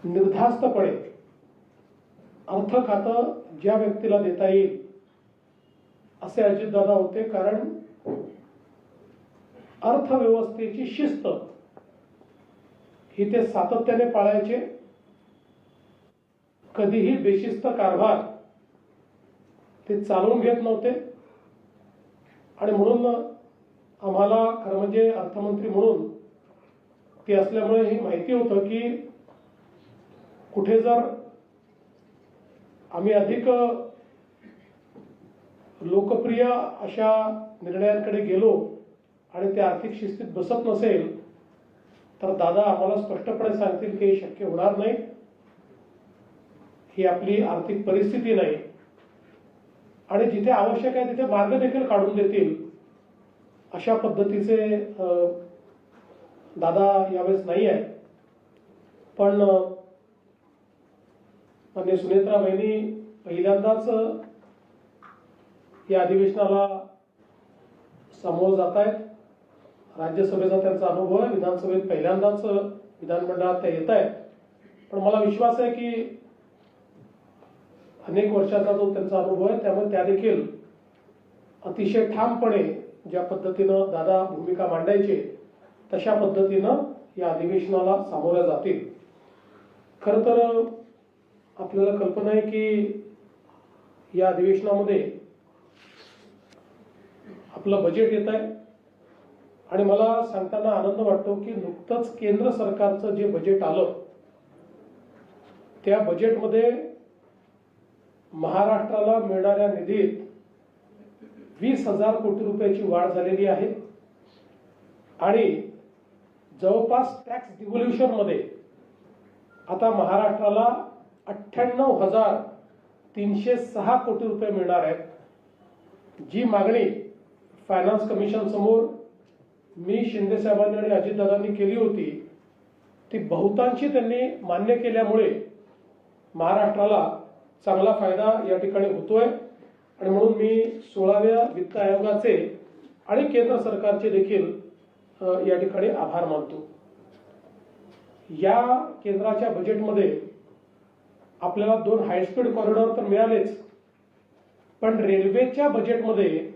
Speaker 1: निर्धास्तपणे अर्थ खातं ज्या व्यक्तीला देता येईल असे अजितदादा होते. कारण अर्थव्यवस्थेची शिस्त ही ते सातत्याने पाळायचे. कधीही बेशिस्त कारभार ते चालवून घेत नव्हते. आणि म्हणून आम्हाला खरं म्हणजे अर्थमंत्री म्हणून ते असल्यामुळे हे माहिती होतं की कुठे जर आम्ही अधिक लोकप्रिय अशा निर्णयांकडे गेलो आणि ते आर्थिक शिस्तीत बसत नसेल तर दादा आम्हाला स्पष्टपणे सांगतील की हे शक्य होणार नाही, ही आपली आर्थिक परिस्थिती नाही, आणि जिथे आवश्यक आहे तिथे मार्ग देखील काढून देतील. अशा पद्धतीचे दादा यावेळेस नाही आहे. पण माननीय सुनेत्रा बहिणी पहिल्यांदाच या अधिवेशनाला सामोरं जात आहेत. राज्यसभेचा त्यांचा अनुभव आहे, विधानसभेत पहिल्यांदाच विधानमंडळात त्या येत आहेत. पण मला विश्वास आहे की अनेक वर्षाचा जो त्यांचा अनुभव आहे त्यामुळे त्या देखील अतिशय ठामपणे ज्या पद्धतीनं दादा भूमिका मांडायचे तशा पद्धतीनं या अधिवेशनाला सामोऱ्या जातील. खरं तर आपल्याला कल्पना आहे की या अधिवेशनामध्ये आपलं बजेट येत आहे आणि मला सांगताना आनंद वाटतो की नुकतंच केंद्र सरकारचं जे बजेट आलं त्या बजेटमध्ये महाराष्ट्राला मिळणाऱ्या निधीत 20,000 कोटी रुपयाची वाढ झालेली आहे आणि जवळपास टॅक्स डिव्होल्युशन मध्ये आता महाराष्ट्राला 98,306 कोटी रुपये मिळणार आहेत. जी मागणी फायनान्स कमिशन समोर मी शिंदे साहेबांनी आणि अजितदादांनी केली होती ती बहुतांशी त्यांनी मान्य केल्यामुळे महाराष्ट्राला चांगला फायदा या ठिकाणी होतोय आणि म्हणून मी 16व्या वित्त आयोगाचे आणि केंद्र सरकारचे देखील या ठिकाणी आभार मानतो. या केंद्राच्या बजेटमध्ये आपल्याला 2 हायस्पीड कॉरिडॉर तर मिळालेच, पण रेल्वेच्या बजेटमध्ये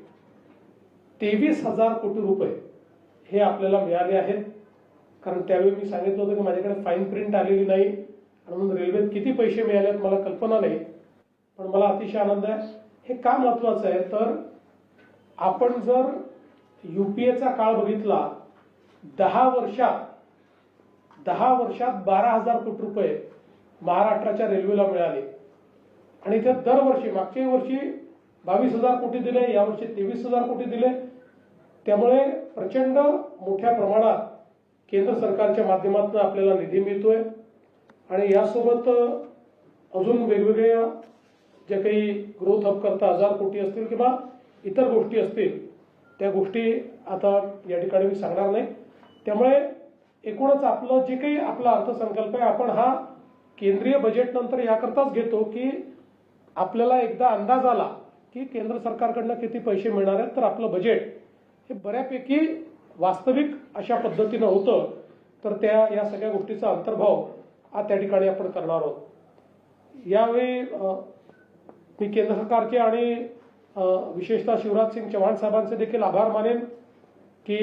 Speaker 1: 23,000 कोटी रुपये हे आपल्याला मिळाले आहेत. कारण त्यावेळी मी सांगितलं होतं की माझ्याकडे फाईन प्रिंट आलेली नाही आणि म्हणून रेल्वेत किती पैसे मिळालेत मला कल्पना नाही, पण मला अतिशय आनंद आहे. हे का महत्वाचं आहे तर आपण जर युपीएचा काळ बघितला 10 वर्षात 12,000 कोटी रुपये महाराष्ट्राच्या रेल्वेला मिळाले आणि इथे दरवर्षी मागच्या वर्षी 22,000 कोटी दिले, यावर्षी 23,000 कोटी दिले. त्यामुळे प्रचंड मोठ्या प्रमाणात केंद्र सरकारच्या माध्यमातून आपल्याला निधी मिळतोय आणि यासोबत अजून वेगवेगळ्या ज्या काही ग्रोथ हब करता 1,000 कोटी असतील किंवा इतर गोष्टी असतील त्या गोष्टी आता या ठिकाणी मी सांगणार नाही. त्यामुळे एकूणच आपलं जे काही आपला अर्थसंकल्प आहे आपण हा केंद्रीय बजेट नंतर याकरताच घेतो की आपल्याला एकदा अंदाज आला की केंद्र सरकारकडनं किती पैसे मिळणार आहेत तर आपलं बजेट हे बऱ्यापैकी वास्तविक अशा पद्धतीनं होतं तर या सगळ्या गोष्टीचा अंतर्भाव आज त्या ठिकाणी आपण करणार आहोत. यावेळी मी केंद्र सरकारचे आणि विशेषतः शिवराज सिंग चौहान साहेबांचे देखील आभार मानेन की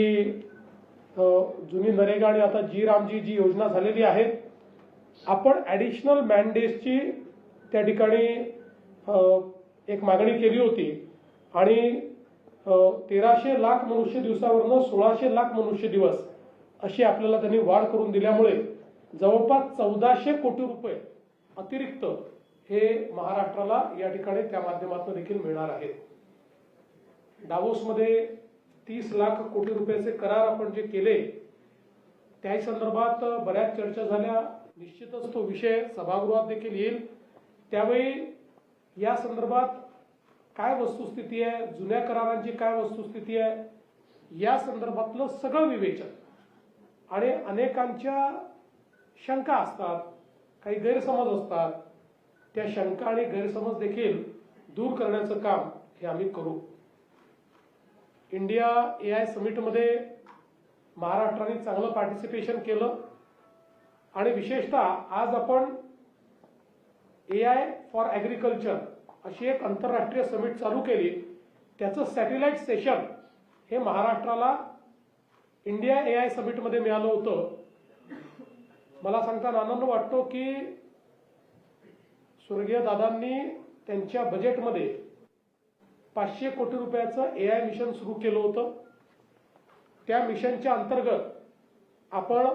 Speaker 1: जुनी नरेगा आणि आता जी रामजी जी योजना झालेली आहे आपण ॲडिशनल मॅनडेजची त्या ठिकाणी एक मागणी केली होती आणि 1300 लाख मनुष्य दिवसावरनं 1600 लाख मनुष्य दिवस अशी आपल्याला त्यांनी वाढ करून दिल्यामुळे जवळपास 1,400 कोटी रुपये अतिरिक्त हे महाराष्ट्राला या ठिकाणी त्या माध्यमातून देखील मिळणार आहेत. डावोसमध्ये 30 लाख कोटी रुपयाचे करार आपण जे केले त्या संदर्भात बऱ्याच चर्चा झाल्या. निश्चितच तो विषय सभागृहात देखील येईल. त्यावेळी या संदर्भात काय वस्तुस्थिती आहे, जुन्या करारांची काय वस्तुस्थिती आहे या संदर्भातलं सगळं विवेचन आणि अनेकांच्या शंका असतात, काही गैरसमज असतात, त्या शंका आणि गैरसमज देखील दूर करण्याचं काम हे आम्ही करू. इंडिया AI समिटमध्ये महाराष्ट्राने चांगलं पार्टिसिपेशन केलं आणि विशेषतः आज आपण AI फॉर ॲग्रिकल्चर अशी एक आंतरराष्ट्रीय समिट चालू केली. त्याचं सॅटेलाइट सेशन हे महाराष्ट्राला इंडिया AI समिटमध्ये मिळालं होतं. मला सांगताना आनंद वाटतो की स्वर्गीय दादांनी त्यांच्या बजेटमध्ये 500 कोटी रुपयाचं AI मिशन सुरू केलं होतं. त्या मिशनच्या अंतर्गत आपण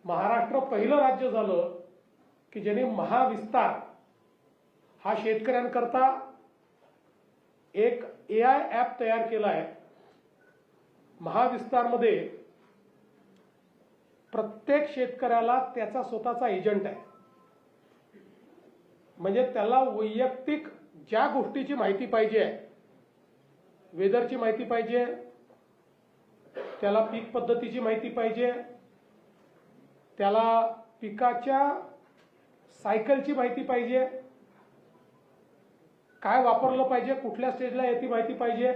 Speaker 1: महाराष्ट्र पहिलं राज्य झालं की ज्यांनी महाविस्तार हा शेतकऱ्यांकरता एक AI ॲप तयार केला आहे. महाविस्तारमध्ये प्रत्येक शेतकऱ्याला त्याचा स्वतःचा एजंट आहे. म्हणजे त्याला वैयक्तिक ज्या गोष्टीची माहिती पाहिजे आहे, वेदरची माहिती पाहिजे, त्याला पीक पद्धतीची माहिती पाहिजे, त्याला पिकाच्या सायकलची माहिती पाहिजे, काय वापरलं पाहिजे, कुठल्या स्टेजला याची माहिती पाहिजे,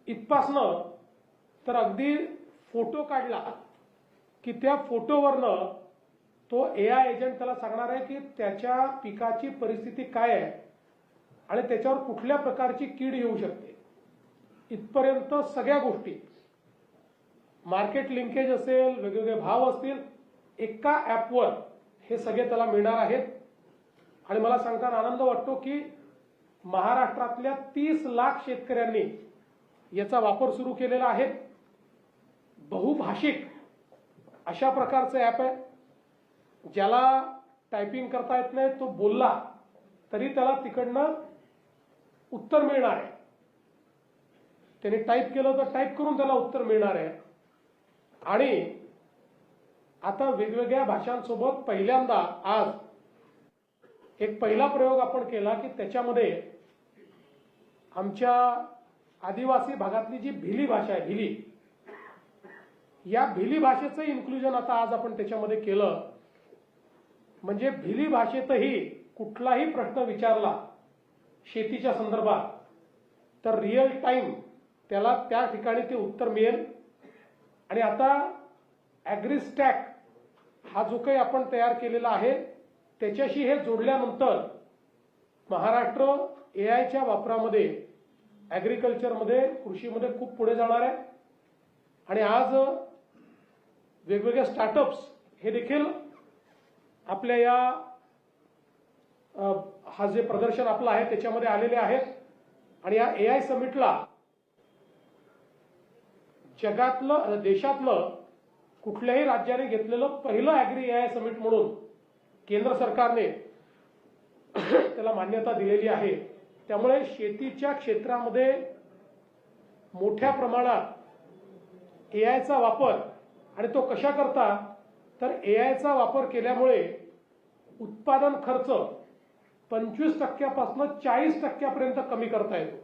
Speaker 1: इथपासनं तर अगदी फोटो काढला की त्या फोटोवरनं तो AI एजंट त्याला सांगणार आहे की त्याच्या पिकाची परिस्थिती काय आहे आणि त्याच्यावर कुठल्या प्रकारची कीड येऊ शकते. इथपर्यंत सगळ्या गोष्टी, मार्केट लिंकेज असेल, वेगवेगळे भाव असतील, एका ॲपवर हे सगळे त्याला मिळणार आहेत. आणि मला सांगताना आनंद वाटतो की महाराष्ट्रातल्या 30 लाख शेतकऱ्यांनी याचा वापर सुरू केलेला आहे. बहुभाषिक अशा प्रकारचं ॲप आहे. ज्याला टायपिंग करता येत नाही, तो बोलला तरी त्याला तिकडनं उत्तर मिळणार आहे. त्याने टाईप केलं तर टाईप करून त्याला उत्तर मिळणार आहे. आणि आता वेगवेगळ्या भाषांसोबत पहिल्यांदा आज एक पहिला प्रयोग आपण केला की त्याच्यामध्ये आमच्या आदिवासी भागातली जी भिली भाषा आहे, भिली, या भिली भाषेचं इन्क्लुजन आता आज आपण त्याच्यामध्ये केलं. म्हणजे भिली भाषेतही कुठलाही प्रश्न विचारला शेतीच्या संदर्भात तर रिअल टाइम त्याला त्या ठिकाणी ते उत्तर मिळेल. आणि आता ॲग्रीस्टॅक हा जो काही आपण तयार केलेला आहे त्याच्याशी हे जोडल्यानंतर महाराष्ट्र AIच्या वापरामध्ये, ॲग्रिकल्चरमध्ये, कृषीमध्ये खूप पुढे जाणार आहे. आणि आज वेगवेगळे स्टार्टअप्स हे देखील आपल्या या हा जे प्रदर्शन आपलं आहे त्याच्यामध्ये आलेले आहेत. आणि या AI समिटला जगातलं, देशातलं कुठल्याही राज्याने घेतलेलं पहिलं ॲग्री AI समिट म्हणून केंद्र सरकारने त्याला मान्यता दिलेली आहे. त्यामुळे शेतीच्या क्षेत्रामध्ये मोठ्या प्रमाणात AIचा वापर, आणि तो कशा करता तर AIचा वापर केल्यामुळे उत्पादन खर्च 25% 40% कमी करता येतो.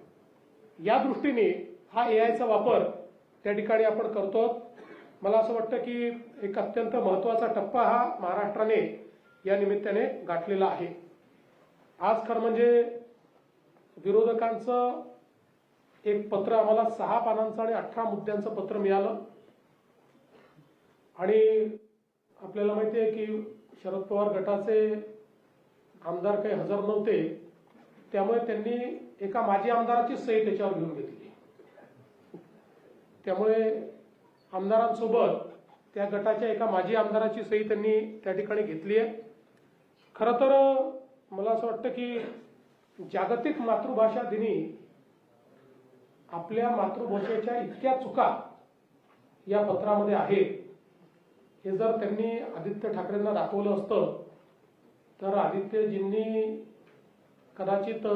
Speaker 1: या दृष्टीने हा AIचा वापर त्या ठिकाणी आपण करतो. मला असं वाटतं की एक अत्यंत महत्त्वाचा टप्पा हा महाराष्ट्राने या निमित्ताने गाठलेला आहे. आज खरं म्हणजे विरोधकांचं एक पत्र आम्हाला 6 पानांचं आणि 18 मुद्द्यांचं पत्र मिळालं. आणि आपल्याला माहिती आहे की शरद पवार गटाचे आमदार काही हजर नव्हते, त्यामुळे त्यांनी एका माजी आमदाराची सही त्याच्यावर घेऊन घेतली. त्यामुळे आमदारांसोबत त्या गटाच्या एका माजी आमदाराची सही त्यांनी त्या ठिकाणी घेतली आहे. खरं तर मला असं वाटतं की जागतिक मातृभाषा दिनी आपल्या मातृभाषेच्या इतक्या चुका या पत्रामध्ये आहेत. हे जर त्यांनी आदित्य ठाकरेंना दाखवलं असतं तर आदित्यजींनी कदाचित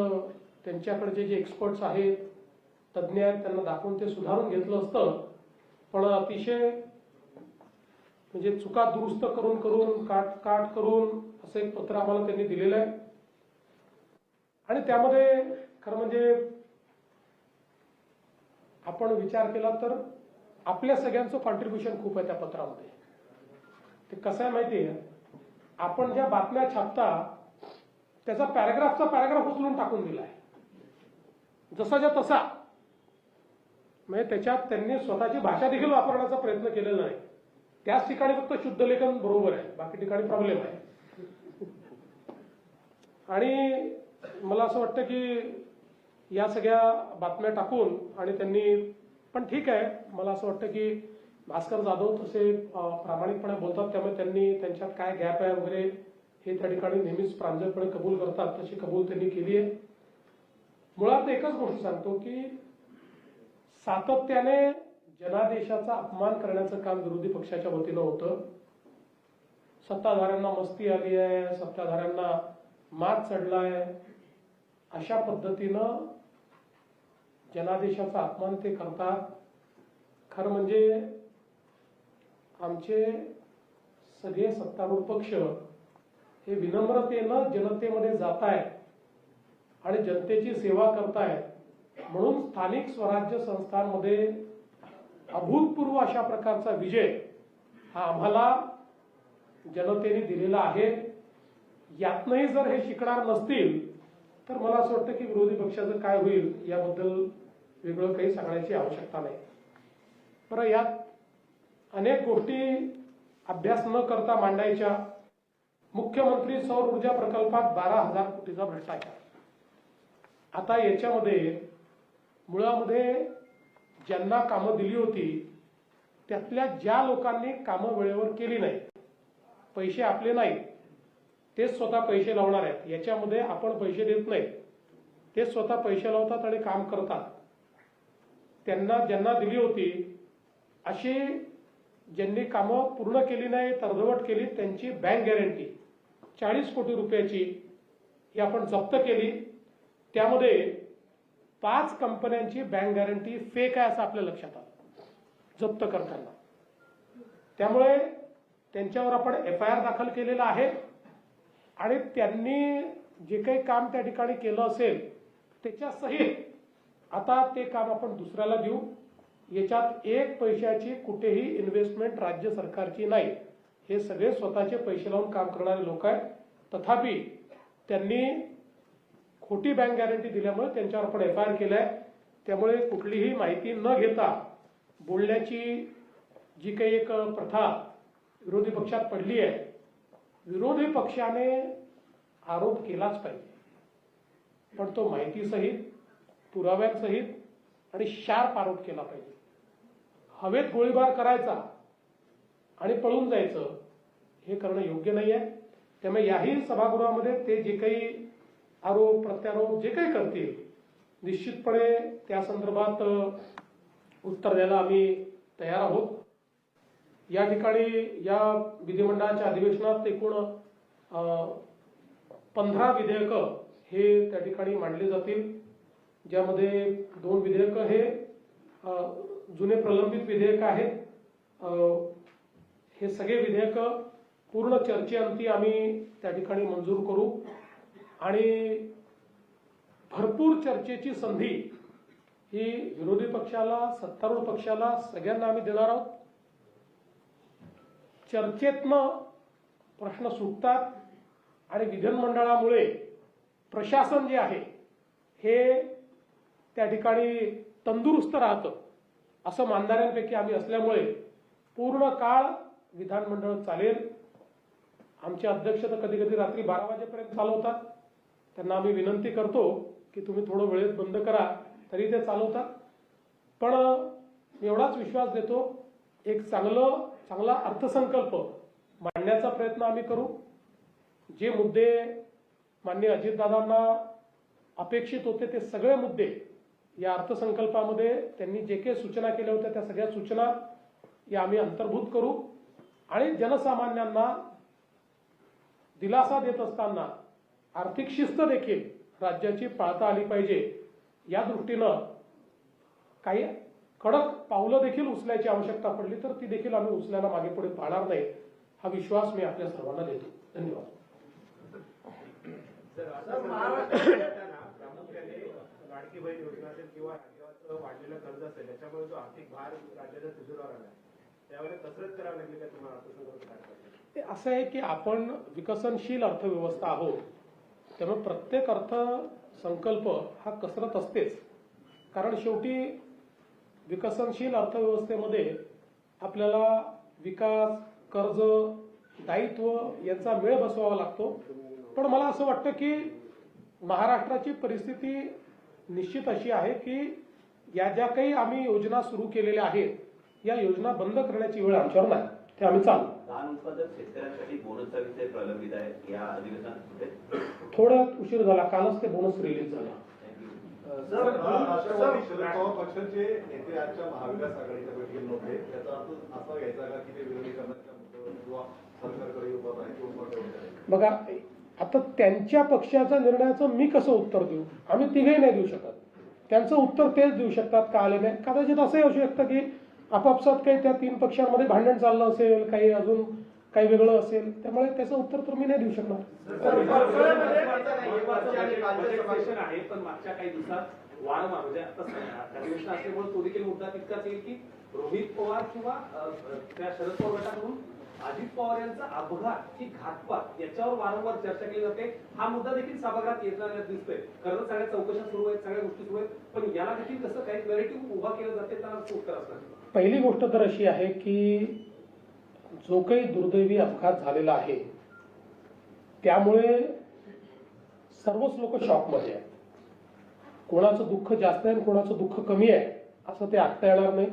Speaker 1: त्यांच्याकडचे जे एक्सपर्ट्स आहेत, तज्ज्ञ आहेत, त्यांना दाखवून ते सुधारून घेतलं असतं. पण अतिशय म्हणजे चुका दुरुस्त करून करून काट करून असं एक पत्र आम्हाला त्यांनी दिलेलं आहे. आणि त्यामध्ये खरं म्हणजे आपण विचार केला तर आपल्या सगळ्यांचं कॉन्ट्रीब्युशन खूप आहे त्या पत्रामध्ये. ते कसं आहे माहिती आहे, आपण ज्या बातम्या छापता त्याचा पॅराग्राफ उचलून टाकून दिलाय जसाच्या तसा. म्हणजे त्याच्यात त्यांनी स्वतःची भाषा देखील वापरण्याचा प्रयत्न केलेला नाही. त्याच ठिकाणी फक्त शुद्ध लेखन बरोबर आहे, बाकी ठिकाणी प्रॉब्लेम आहे. आणि मला असं वाटतं की या सगळ्या बातम्या टाकून आणि त्यांनी, पण ठीक आहे, मला असं वाटतं की भास्कर जाधव तसे प्रामाणिकपणे बोलतात, त्यामुळे त्यांनी त्यांच्यात काय गॅप आहे वगैरे हे त्या ठिकाणी नेहमीच प्रांजळपणे कबूल करतात, तशी कबूल त्यांनी केली आहे. मुळात एकच गोष्ट सांगतो की सातत्याने जनादेशाचा अपमान करण्याचं काम विरोधी पक्षाच्या वतीनं होतं. सत्ताधाऱ्यांना मस्ती आली आहे, सत्ताधाऱ्यांना मात चढलाय, अशा पद्धतीनं जनादेशाचा अपमान ते करतात. खरं म्हणजे आमचे सगळे सत्तारूढ पक्ष हे विनम्रतेनं जनतेमध्ये जात आहेत आणि जनतेची सेवा करतायत. म्हणून स्थानिक स्वराज्य संस्थांमध्ये अभूतपूर्व अशा प्रकारचा विजय हा आम्हाला जनतेने दिलेला आहे. यातनंही जर हे शिकणार नसतील तर मला असं वाटतं की विरोधी पक्षाचं काय होईल याबद्दल वेगळं काही सांगण्याची आवश्यकता नाही. बरं, यात अनेक गोष्टी अभ्यास न करता मांडायच्या. मुख्यमंत्री सौर ऊर्जा प्रकल्पात 12,000 कोटीचा भ्रष्टाचार. आता याच्यामध्ये मुळामध्ये ज्यांना कामं दिली होती त्यातल्या ज्या लोकांनी कामं वेळेवर केली नाही, पैसे आपले नाही, तेच स्वतः पैसे लावणार आहेत. याच्यामध्ये आपण पैसे देत नाही, ते स्वतः पैसे लावतात आणि काम करतात. त्यांना ज्यांना दिली होती अशी ज्यांनी कामं पूर्ण केली नाही, अर्धवट केली, त्यांची बँक गॅरंटी 40 कोटी रुपयाची ही आपण जप्त केली. त्यामध्ये 5 कंपन्यांची बँक गॅरंटी फेक आहे असं आपल्या लक्षात आलं जप्त करताना. त्यामुळे त्यांच्यावर आपण FIR दाखल केलेला आहे आणि त्यांनी जे काही काम त्या ठिकाणी केलं असेल त्याच्यासहित आता ते काम आपण दुसऱ्याला देऊ. याच्यात 1 पैशाची कुठेही इन्व्हेस्टमेंट राज्य सरकारची नाही. हे सगळे स्वतःचे पैसे लावून काम करणारे लोक आहेत. तथापि त्यांनी खोटी बँक गॅरंटी दिल्यामुळे त्यांच्यावर आपण FIR केलाय. त्यामुळे कुठलीही माहिती न घेता बोलण्याची जी काही एक प्रथा विरोधी पक्षात पडली आहे, विरोधी पक्षाने आरोप केलाच पाहिजे, पण तो माहितीसहित, पुराव्यांसहित आणि शार्प आरोप केला पाहिजे. हवेत गोळीबार करायचा आणि पळून जायचं हे करणं योग्य नाही आहे. त्यामुळे याही सभागृहामध्ये ते जे काही आरोप प्रत्यारोप जे काही करतील निश्चितपणे त्या संदर्भात उत्तर द्यायला आम्ही तयार आहोत. या ठिकाणी या विधिमंडळाच्या अधिवेशनात एकूण 15 विधेयकं हे त्या ठिकाणी मांडली जातील, ज्यामध्ये 2 विधेयकं हे जुने प्रलंबित विधेयक आहेत. हे सगळे विधेयकं पूर्ण चर्चेअंती आम्ही त्या ठिकाणी मंजूर करू आणि भरपूर चर्चेची संधी ही विरोधी पक्षाला, सत्तारूढ पक्षाला, सगळ्यांना आम्ही देणार आहोत. चर्चेतनं प्रश्न सुटतात आणि विधानमंडळामुळे प्रशासन जे आहे हे त्या ठिकाणी तंदुरुस्त राहतं असं मानणाऱ्यांपैकी आम्ही असल्यामुळे पूर्ण काळ विधानमंडळ चालेल. आमचे अध्यक्ष तर कधी कधी रात्री 12 वाजेपर्यंत चालवतात. त्यांना आम्ही विनंती करतो की तुम्ही थोडं वेळेत बंद करा, तरी ते चालवतात. पण एवढाच विश्वास देतो, एक चांगला अर्थसंकल्प मांडण्याचा प्रयत्न आम्ही करू. जे मुद्दे माननीय अजितदादांना अपेक्षित होते ते सगळे मुद्दे या अर्थसंकल्पामध्ये त्यांनी जे काही सूचना केल्या होत्या त्या सगळ्या सूचना या आम्ही अंतर्भूत करू आणि जनसामान्यांना दिलासा देत असताना आर्थिक शिस्त देखील राज्याची पाळता आली पाहिजे या दृष्टीनं काही कडक पावलं देखील उचलायची आवश्यकता पडली तर ती देखील आम्ही उचलायला मागे पुढे पाहणार नाही, हा विश्वास मी आपल्या सर्वांना देतो. धन्यवाद.
Speaker 4: लाडकी बहीण योजना असेल किंवा राज्याचं वाढलेलं कर्ज असेल त्याच्यामुळे जो आर्थिक भार राज्याच्या तिजोरीवर आला त्यावेळेला कसरत करावी लागली का तुम्हाला अर्थसंकल्प?
Speaker 1: असं आहे की आपण विकसनशील अर्थव्यवस्था आहोत, त्यामुळे प्रत्येक अर्थसंकल्प हा कसरत असतेच. कारण शेवटी विकसनशील अर्थव्यवस्थेमध्ये आपल्याला विकास, कर्ज, दायित्व यांचा मेळ बसवावा लागतो. पण मला असं वाटतं की महाराष्ट्राची परिस्थिती निश्चित अशी आहे की या ज्या काही आम्ही योजना सुरू केलेल्या आहेत या योजना बंद करण्याची वेळ आमच्यावर नाही, ते आम्ही चालू.
Speaker 5: धान उत्पादक शेतकऱ्यांसाठी बोनसचा विषय प्रलंबित आहे या अधिवेशनात
Speaker 1: थोडा उशीर झाला, कालच ते बोनस रिलीज झाला.
Speaker 6: राष्ट्रवादी शरद पवार पक्षाचे नेते आजच्या महाविकास आघाडीच्या बैठकीत नव्हते, त्याचा अर्थ असा घ्यायचा का की ते विरोधी करण्याच्या मुद्द्यावर किंवा सरकारकडे उभा आहे किंवा
Speaker 1: बघा, आता त्यांच्या पक्षाच्या निर्णयाचं मी कसं उत्तर देऊ? आम्ही तिघेही नाही देऊ शकत. त्यांचं उत्तर तेच देऊ शकतात का आले नाही. कदाचित असंही असू शकतं की आपापसात काही त्या 3 पक्षांमध्ये भांडण चाललं असेल, काही अजून काही वेगळं असेल, त्यामुळे त्याचं उत्तर तर मी नाही देऊ शकणार.
Speaker 7: सेशन आहे, पण मागच्या काही दिवसात वारंवार म्हणजे आता अधिवेशन असल्यामुळे तो देखील मुद्दा तितकाच येईल की रोहित पवार किंवा त्या शरद पवार गटाकडून अजित पवार यांचा अपघात की घातपात याच्यावर वारंवार चर्चा केली जाते. हा मुद्दा देखील सभागृहात येताना दिसतोय. खरं तर सगळ्या चौकशा सुरू आहेत, सगळ्या गोष्टी सुरू आहेत, पण याला देखील कसं काही क्लॅरिटी उभा केलं जाते त्याला उत्तर असणार.
Speaker 1: पहिली गोष्ट तर अशी आहे की जो काही दुर्दैवी अपघात झालेला आहे त्यामुळे सर्वच लोक शॉकमध्ये आहेत. कोणाचं दुःख जास्त आहे आणि कोणाचं दुःख कमी आहे असं ते आखता येणार नाही.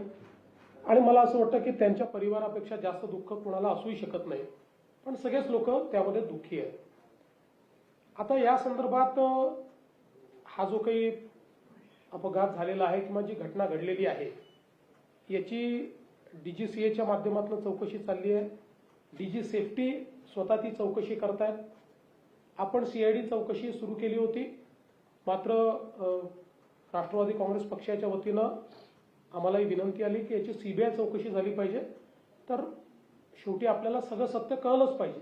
Speaker 1: आणि मला असं वाटतं की त्यांच्या परिवारापेक्षा जास्त दुःख कोणाला असूही शकत नाही. पण सगळेच लोक त्यामध्ये दुःखी आहेत. आता या संदर्भात हा जो काही अपघात झालेला आहे किंवा जी घटना घडलेली आहे याची DGCAच्या माध्यमातून चौकशी चालली आहे. DG सेफ्टी स्वतः ती चौकशी करतायत. आपण CID चौकशी सुरू केली होती, मात्र राष्ट्रवादी काँग्रेस पक्षाच्या वतीनं आम्हालाही विनंती आली की याची CBI चौकशी झाली पाहिजे. तर शेवटी आपल्याला सगळं सत्य कळलंच पाहिजे.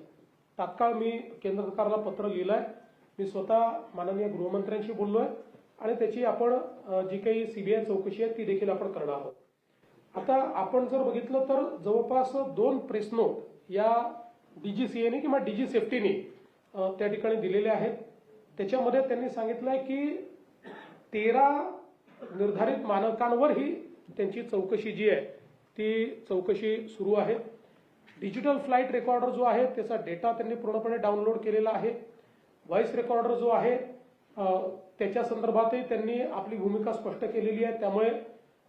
Speaker 1: तात्काळ मी केंद्र सरकारला पत्र लिहिलं आहे. मी स्वतः माननीय गृहमंत्र्यांशी बोललो आहे आणि त्याची आपण जी काही CBI चौकशी आहे ती देखील आपण करणार आहोत. आता आपण जर बघितलं तर जवळपास 2 प्रेस नोट या DGCAने किंवा DG सेफ्टीने त्या ठिकाणी दिलेले आहेत. त्याच्यामध्ये त्यांनी सांगितलं आहे की 13 निर्धारित मानकांवर ही त्यांची चौकशी जी आहे ती चौकशी सुरू आहे. डिजिटल फ्लाईट रेकॉर्डर जो आहे त्याचा डेटा त्यांनी पूर्णपणे डाउनलोड केलेला आहे. व्हॉइस रेकॉर्डर जो आहे त्याच्या संदर्भातही त्यांनी आपली भूमिका स्पष्ट केलेली आहे. त्यामुळे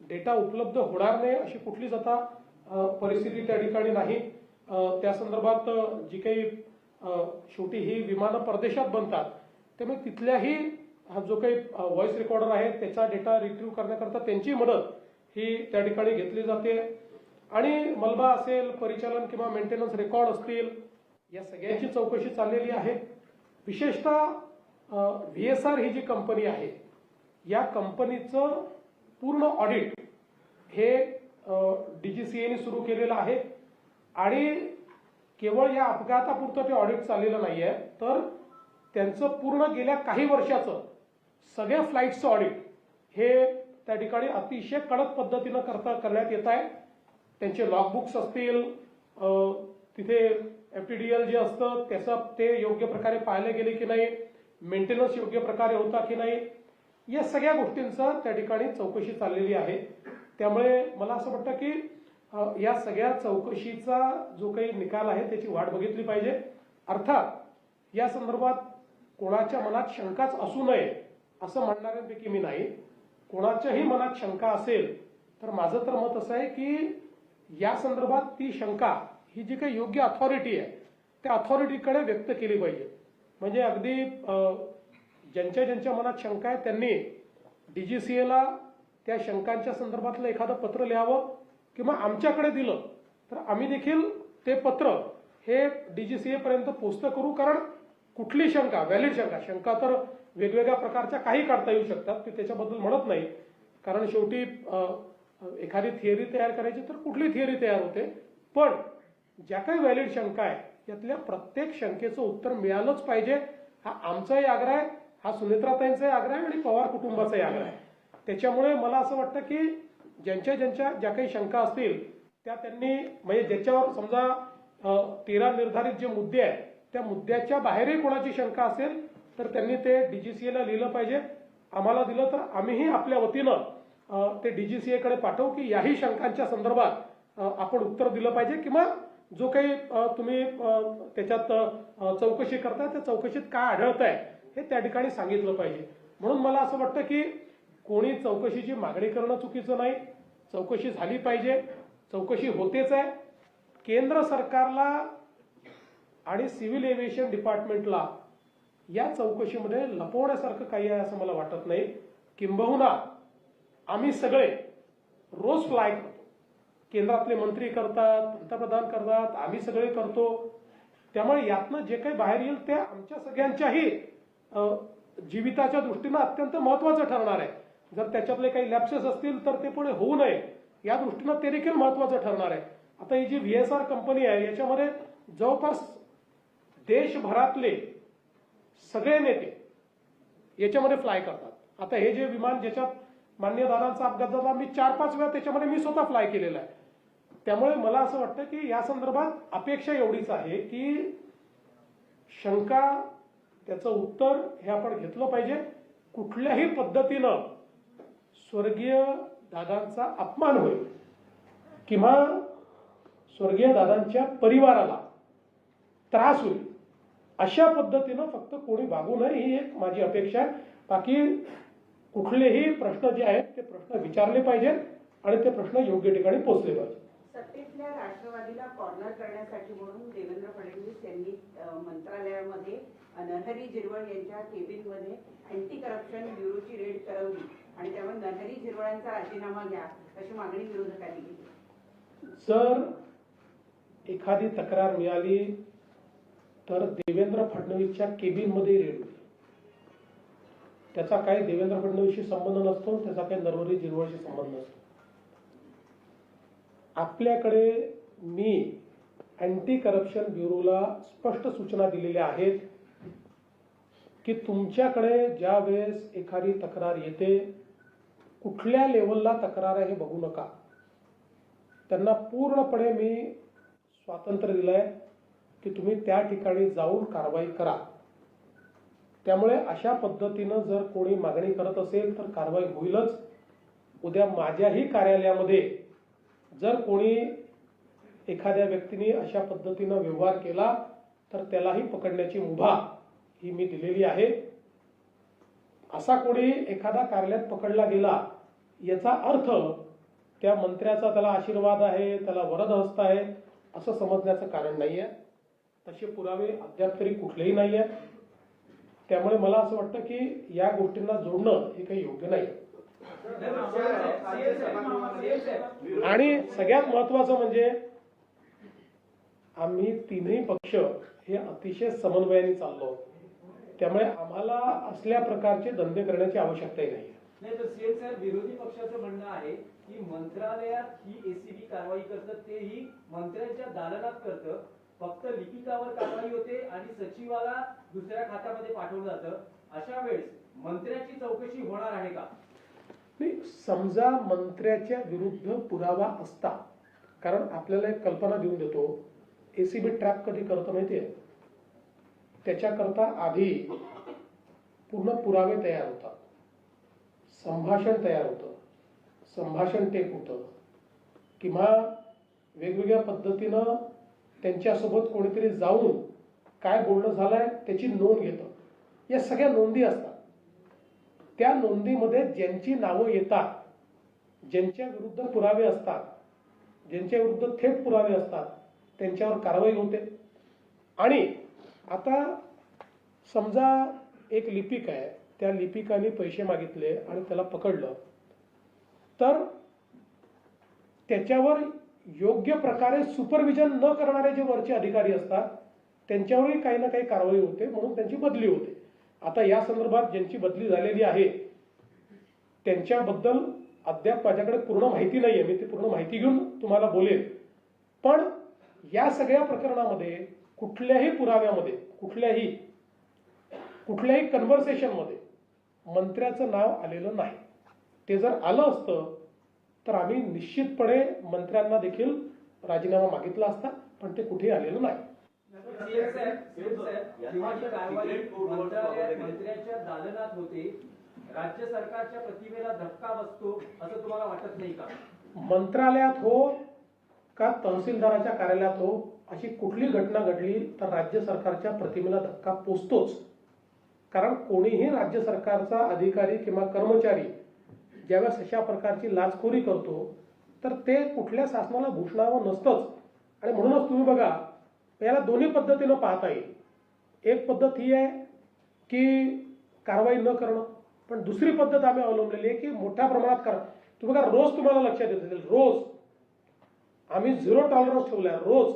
Speaker 1: डेटा उपलब्ध होणार नाही अशी कुठलीच आता परिस्थिती त्या ठिकाणी नाही. त्या संदर्भात जी काही शेवटी ही विमानं परदेशात बनतात त्यामुळे तिथल्याही हा जो काही व्हॉइस रेकॉर्डर आहे त्याचा डेटा रिट्रीव्ह करण्याकरता त्यांची मदत ही त्या ठिकाणी घेतली जाते. आणि मलबा असेल, परिचालन किंवा मेंटेनन्स रेकॉर्ड असतील, या सगळ्यांची चौकशी चाललेली आहे. विशेषतः VSR ही जी कंपनी आहे या कंपनीचं पूर्ण ऑडिट हे DGCAने सुरू केलेलं आहे. आणि केवळ या अपघातापुरतं ते ऑडिट चाललेलं नाही आहे, तर त्यांचं पूर्ण गेल्या काही वर्षाचं सगळ्या फ्लाईट्सचं ऑडिट हे त्या ठिकाणी अतिशय कडक पद्धतीनं करण्यात येत आहे. त्यांचे लॉगबुक्स असतील, तिथे FTDL जे असतं त्याचं ते योग्य प्रकारे पाहिले गेले की नाही, मेंटेनन्स योग्य प्रकारे होता की नाही, या सगळ्या गोष्टींचं त्या ठिकाणी चौकशी चाललेली आहे. त्यामुळे मला असं वाटतं की या सगळ्या चौकशीचा जो काही निकाल आहे त्याची वाट बघितली पाहिजे. अर्थात या संदर्भात कोणाच्या मनात शंकाच असू नये असं म्हणणाऱ्यांपैकी मी नाही. कोणाच्याही मनात शंका असेल तर माझं तर मत असं आहे की या संदर्भात ती शंका ही जी काही योग्य अथॉरिटी आहे त्या अथॉरिटीकडे व्यक्त केली पाहिजे. म्हणजे अगदी ज्यांच्या मनात शंका आहे त्यांनी DGCAला त्या शंकांच्या संदर्भातलं एखादं पत्र लिहावं किंवा आमच्याकडे दिलं तर आम्ही देखील ते पत्र हे DGCA पर्यंत पोस्ट करू. कारण कुठली शंका, व्हॅलिड शंका तर वेगवेगळ्या प्रकारच्या काही काढता येऊ शकतात, ते त्याच्याबद्दल म्हणत नाही. कारण शेवटी एखादी थिअरी तयार करायची तर कुठली थिअरी तयार होते, पण ज्या काही व्हॅलिड शंका आहे यातल्या प्रत्येक शंकेचं उत्तर मिळालंच पाहिजे. हा आमचाही आग्रह आहे, हा सुनेत्राताईंचाही आग्रह आहे आणि पवार कुटुंबाचाही आग्रह आहे. त्याच्यामुळे मला असं वाटतं की ज्या काही शंका असतील त्या त्यांनी म्हणजे ज्याच्यावर समजा 13 निर्धारित जे मुद्दे आहेत त्या मुद्द्याच्या बाहेरही कोणाची शंका असेल तर त्यांनी ते DGCAला लिहिलं पाहिजे. आम्हाला दिलं तर आम्हीही आपल्या वतीनं ते DGCAकडे पाठवू की याही शंकांच्या संदर्भात आपण उत्तर दिलं पाहिजे किंवा जो काही तुम्ही त्याच्यात चौकशी करताय त्या चौकशीत काय आढळत आहे हे त्या ठिकाणी सांगितलं पाहिजे. म्हणून मला असं वाटतं की कोणी चौकशीची मागणी करणं चुकीचं नाही. चौकशी झाली पाहिजे, चौकशी होतेच आहे. केंद्र सरकारला आणि सिव्हिल एव्हिएशन डिपार्टमेंटला या चौकशीमध्ये लपवण्यासारखं काही आहे असं मला वाटत नाही. किंबहुना आम्ही सगळे रोज फ्लाय करतो, केंद्रातले मंत्री करतात, पंतप्रधान करतात, आम्ही सगळे करतो. त्यामुळे यातनं जे काही बाहेर येईल ते आमच्या सगळ्यांच्याही जीविताच्या दृष्टीनं अत्यंत महत्त्वाचं ठरणार आहे. जर त्याच्यातले काही लॅप्सेस असतील तर ते पुढे होऊ नये या दृष्टीनं ते देखील महत्त्वाचं ठरणार आहे. आता ही जी VSR कंपनी आहे याच्यामध्ये जवळपास देशभरातले सगळे नेते याच्यामध्ये फ्लाय करतात. आता हे जे विमान ज्याच्यात मान्य दादांचा अपघात झाला, मी 4-5 वेळा त्याच्यामध्ये मी स्वतः फ्लाय केलेला आहे. त्यामुळे मला असं वाटतं की या संदर्भात अपेक्षा एवढीच आहे की शंका त्याचं उत्तर हे आपण घेतलं पाहिजे. कुठल्याही पद्धतीनं स्वर्गीय दादांचा अपमान होईल किंवा स्वर्गीय दादांच्या परिवाराला त्रास होईल अशा पद्धतीनं फक्त कोणी वागू नये ही एक माझी अपेक्षा आहे. बाकी कुठलेही प्रश्न जे आहेत ते प्रश्न विचारले पाहिजेत आणि ते प्रश्न योग्य ठिकाणी पोहोचले पाहिजे.
Speaker 8: सत्तेतल्या राष्ट्रवादीला कॉर्नर करण्यासाठी म्हणून देवेंद्र फडणवीस यांनी मंत्रालयामध्ये नरहरी झिरवळ यांच्या केबिनमध्ये अँटी करप्शन ब्युरोची रेड करवली आणि त्यामुळे नरहरी झिरवळांचा राजीनामा घ्या अशी मागणी विरोधकांनी केली.
Speaker 1: जर एखादी तक्रार मिळाली तर देवेंद्र फडणवीसच्या केबिनमध्ये रेड होईल. त्याचा काही देवेंद्र फडणवीसशी संबंध नसतो, त्याचा काही नरहरी झिरवळशी संबंध नसतो. आपल्याकडे मी अँटी करप्शन ब्युरोला स्पष्ट सूचना दिलेल्या आहेत की तुमच्याकडे ज्या वेळेस एखादी तक्रार येते, कुठल्या लेवलला तक्रार आहे हे बघू नका. त्यांना पूर्णपणे मी स्वातंत्र्य दिलंय की तुम्ही त्या ठिकाणी जाऊन कारवाई करा. त्यामुळे अशा पद्धतीनं जर कोणी मागणी करत असेल तर कारवाई होईलच. उद्या माझ्याही कार्यालयामध्ये जर कोणी एखाद्या व्यक्तीने अशा पद्धतीनं व्यवहार केला तर त्यालाही पकडण्याची मुभा ही मी दिलेली आहे. असा कोणी एखादा कार्यालयात पकडला गेला याचा अर्थ त्या मंत्र्याचा त्याला आशीर्वाद आहे, त्याला वरद हस्त आहे असं समजण्याचं कारण नाहीये. तसे पुरावे अद्याप तरी कुठलेही नाहीये. त्यामुळे मला असं वाटतं की या गोष्टींना जोडणं हे काही योग्य नाही. आणि सगळ्यात महत्वाचं म्हणजे आम्ही तिन्ही पक्ष हे अतिशय समन्वयाने चाललो. त्यामुळे आम्हाला असल्या प्रकारचे धंदे करण्याची आवश्यकताही नाही.
Speaker 9: नाही तर सीएम साहेब, विरोधी पक्षाचं म्हणणं आहे की मंत्रालयात ही एसीबी कारवाई करतं तेही मंत्र्यांच्या दालनात करतं, फक्त लिपिकावर कारवाई होते आणि सचिवाला दुसऱ्या खात्यामध्ये पाठवलं जातं. अशा वेळेस मंत्र्याची चौकशी होणार आहे का?
Speaker 1: नाही, समजा मंत्र्याच्या विरुद्ध पुरावा असता, कारण आपल्याला एक कल्पना देऊन देतो, एसीबी ट्रॅप कधी करतं माहितीये, त्याच्याकरता आधी पूर्ण पुरावे तयार होतात, संभाषण तयार होतं, संभाषण टेप होतं किंवा वेगवेगळ्या पद्धतीनं त्यांच्यासोबत कोणीतरी जाऊन काय बोलणं झालंय त्याची नोंद घेतं. या सगळ्या नोंदी असतात. त्या नोंदीमध्ये ज्यांची नावं येतात, ज्यांच्या विरुद्ध पुरावे असतात, ज्यांच्या विरुद्ध थेट पुरावे असतात त्यांच्यावर कारवाई होते. आणि आता समजा एक लिपिक आहे, त्या लिपिकाने पैसे मागितले आणि त्याला पकडलं तर त्याच्यावर योग्य प्रकारे सुपरविजन न करणारे जे वरचे अधिकारी असतात त्यांच्यावरही काही ना काही कारवाई होते, म्हणून त्यांची बदली होते. आता या संदर्भात ज्यांची बदली झालेली आहे त्यांच्याबद्दल अद्याप माझ्याकडे पूर्ण माहिती नाहीये, मी ती पूर्ण माहिती घेऊन तुम्हाला बोलेन. पण या सगळ्या प्रकरणामध्ये कुठल्याही पुराव्यामध्ये कुठल्याही कन्व्हर्सेशनमध्ये मंत्र्याचं नाव आलेलं नाही. ते जर आलं असतं तर आम्ही निश्चितपणे मंत्र्यांना देखील राजीनामा मागितला असता, पण ते कुठेही आलेलं नाही.
Speaker 9: मंत्र्यांच्या दालनात होते, राज्य सरकारच्या प्रतिमेला धक्का बसतो असं तुम्हाला वाटत नाही का?
Speaker 1: मंत्रालयात हो का तहसीलदाराच्या कार्यालयात हो, अशी कुठली घटना घडली तर राज्य सरकारच्या प्रतिमेला धक्का पोचतोच. कारण कोणीही राज्य सरकारचा अधिकारी किंवा कर्मचारी ज्यावेळेस अशा प्रकारची लाचखोरी करतो तर ते कुठल्या शासनाला भूषणावं नसतंच. आणि म्हणूनच तुम्ही बघा, याला दोन्ही पद्धतीनं पाहता येईल. एक पद्धत ही आहे की कारवाई न करणं, पण दुसरी पद्धत आम्ही अवलंबलेली आहे की मोठ्या प्रमाणात करा. तुम्ही बघा, रोज तुम्हाला लक्षात येत असेल, रोज आम्ही 0 टॉलरन्स ठेवलाय. रोज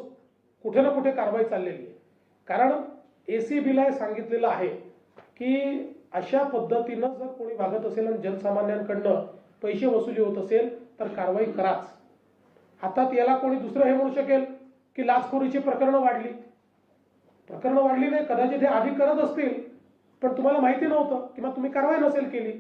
Speaker 1: कुठे ना कुठे कारवाई चाललेली आहे. कारण ACBला सांगितलेलं आहे की अशा पद्धतीनं जर कोणी वागत असेल आणि जनसामान्यांकडनं पैसे वसुली होत असेल तर कारवाई कराच. आता याला कोणी दुसरं हे म्हणू शकेल की लाचखोरीची प्रकरणं वाढली. प्रकरणं वाढली नाही, कदाचित हे आधी करत असतील पण तुम्हाला माहिती नव्हतं किंवा तुम्ही कारवाई नसेल केली.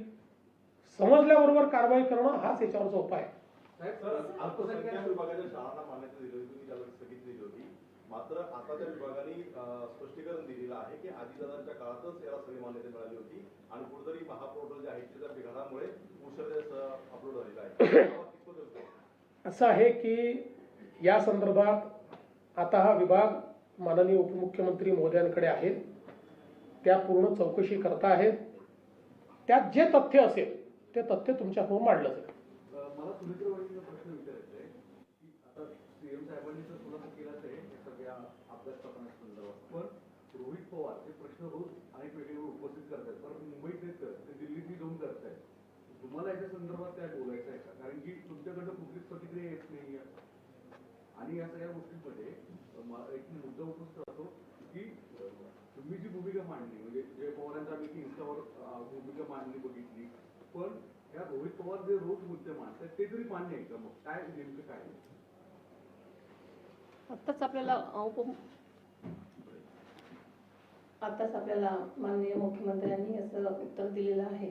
Speaker 1: समजल्याबरोबर कारवाई करणं हाच याच्यावरचा उपाय आहे.
Speaker 6: सर, अल्पसंख्याक विभागाच्या शाळांना मान्यता दिली होती, तुम्ही त्याला स्थगित दिली होती. मात्र आता त्या विभागाने स्पष्टीकरण दिलेलं आहे की आजीदादांच्या काळातच याला सगळी मान्यता मिळाली होती आणि कुठेतरी महापोर्टल जे आहे त्याच्या बिघाडामुळे उशिरा अपलोड झालेला आहे.
Speaker 1: असं आहे की या संदर्भात आता हा विभाग माननीय उपमुख्यमंत्री महोदयांकडे आहे. त्या पूर्ण चौकशी करता आहेत. त्यात जे तथ्य असेल ते तथ्य तुमच्यासमोर मांडलं जाईल.
Speaker 6: मला सुमित्रा वहिनीला प्रश्न विचारायचा आहे की आता सीएम साहेबांनी तर खुलासा केलाच आहे या सगळ्या अभ्यास प्रकरणासंदर्भात, पण रोहित पवार ते प्रश्न रोज अनेक वेगळे उपस्थित करतात, पण मुंबईत नाही करत, ते दिल्लीत जाऊन करतायत. तुम्हाला याच्या संदर्भात काय बोलायचं आहे का? कारण की तुमच्याकडनं कुठलीच प्रतिक्रिया येत नाहीये आणि या सगळ्या गोष्टींमध्ये एक मुद्दा उपस्थित राहतो की तुम्ही जी भूमिका मांडली, म्हणजे जय पवारांचा आम्ही इन्स्टावर भूमिका मांडली बघितली, पण या रोहित पवार जे रोज मुद्दे मांडतात ते तरी मान्य आहे का? मग काय नेमकं काय?
Speaker 2: आताच आपल्याला माननीय मुख्यमंत्र्यांनी असं उत्तर दिलेलं आहे.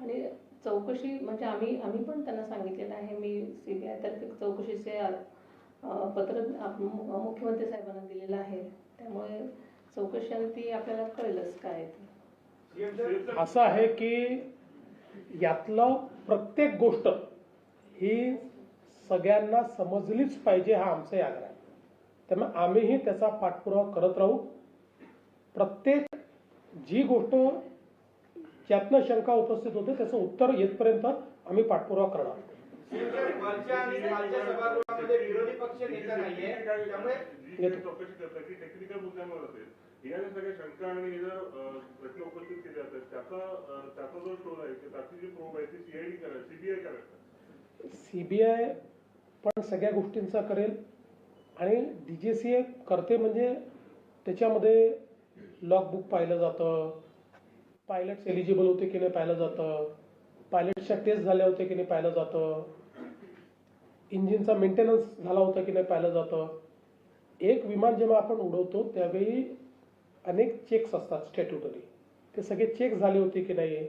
Speaker 2: आणि चौकशी म्हणजे आम्ही पण त्यांना सांगितलेलं आहे. मी CBI तर्फे चौकशीचे पत्र मुख्यमंत्री साहेबांना दिलेलं आहे. त्यामुळे चौकशी आपल्याला कळेलच काय ते.
Speaker 1: असं आहे की यातलं प्रत्येक गोष्ट ही सगळ्यांना समजलीच पाहिजे हा आमचा आग्रह आहे. त्यामुळे आम्हीही त्याचा पाठपुरावा करत राहू. प्रत्येक जी गोष्ट ज्यातनं शंका उपस्थित होते त्याचं उत्तर येतपर्यंत आम्ही पाठपुरावा करणार.
Speaker 7: विरोधी पक्ष नेता नाहीये, त्यामुळे
Speaker 10: टेक्निकल मुद्द्यांवर असेल या सगळ्या शंका आणि प्रश्न उपस्थित केले जातात त्याचा जो शोध आहे त्याची जी प्रोब आहे ती CID करायची, CBI करायचं.
Speaker 1: CBI पण सगळ्या गोष्टींचा करेल आणि DGCA करते म्हणजे त्याच्यामध्ये लॉगबुक पाहिलं जातं, पायलट्स एलिजिबल होते की नाही पाहिलं जातं, पायलटच्या टेस्ट झाल्या होत्या की नाही पाहिलं जातं, इंजिनचा मेंटेनन्स झाला होता की नाही पाहिलं जातं. एक विमान जेव्हा आपण उडवतो त्यावेळी अनेक चेक्स असतात स्टॅट्युटरी, ते सगळे चेक झाले होते की नाही,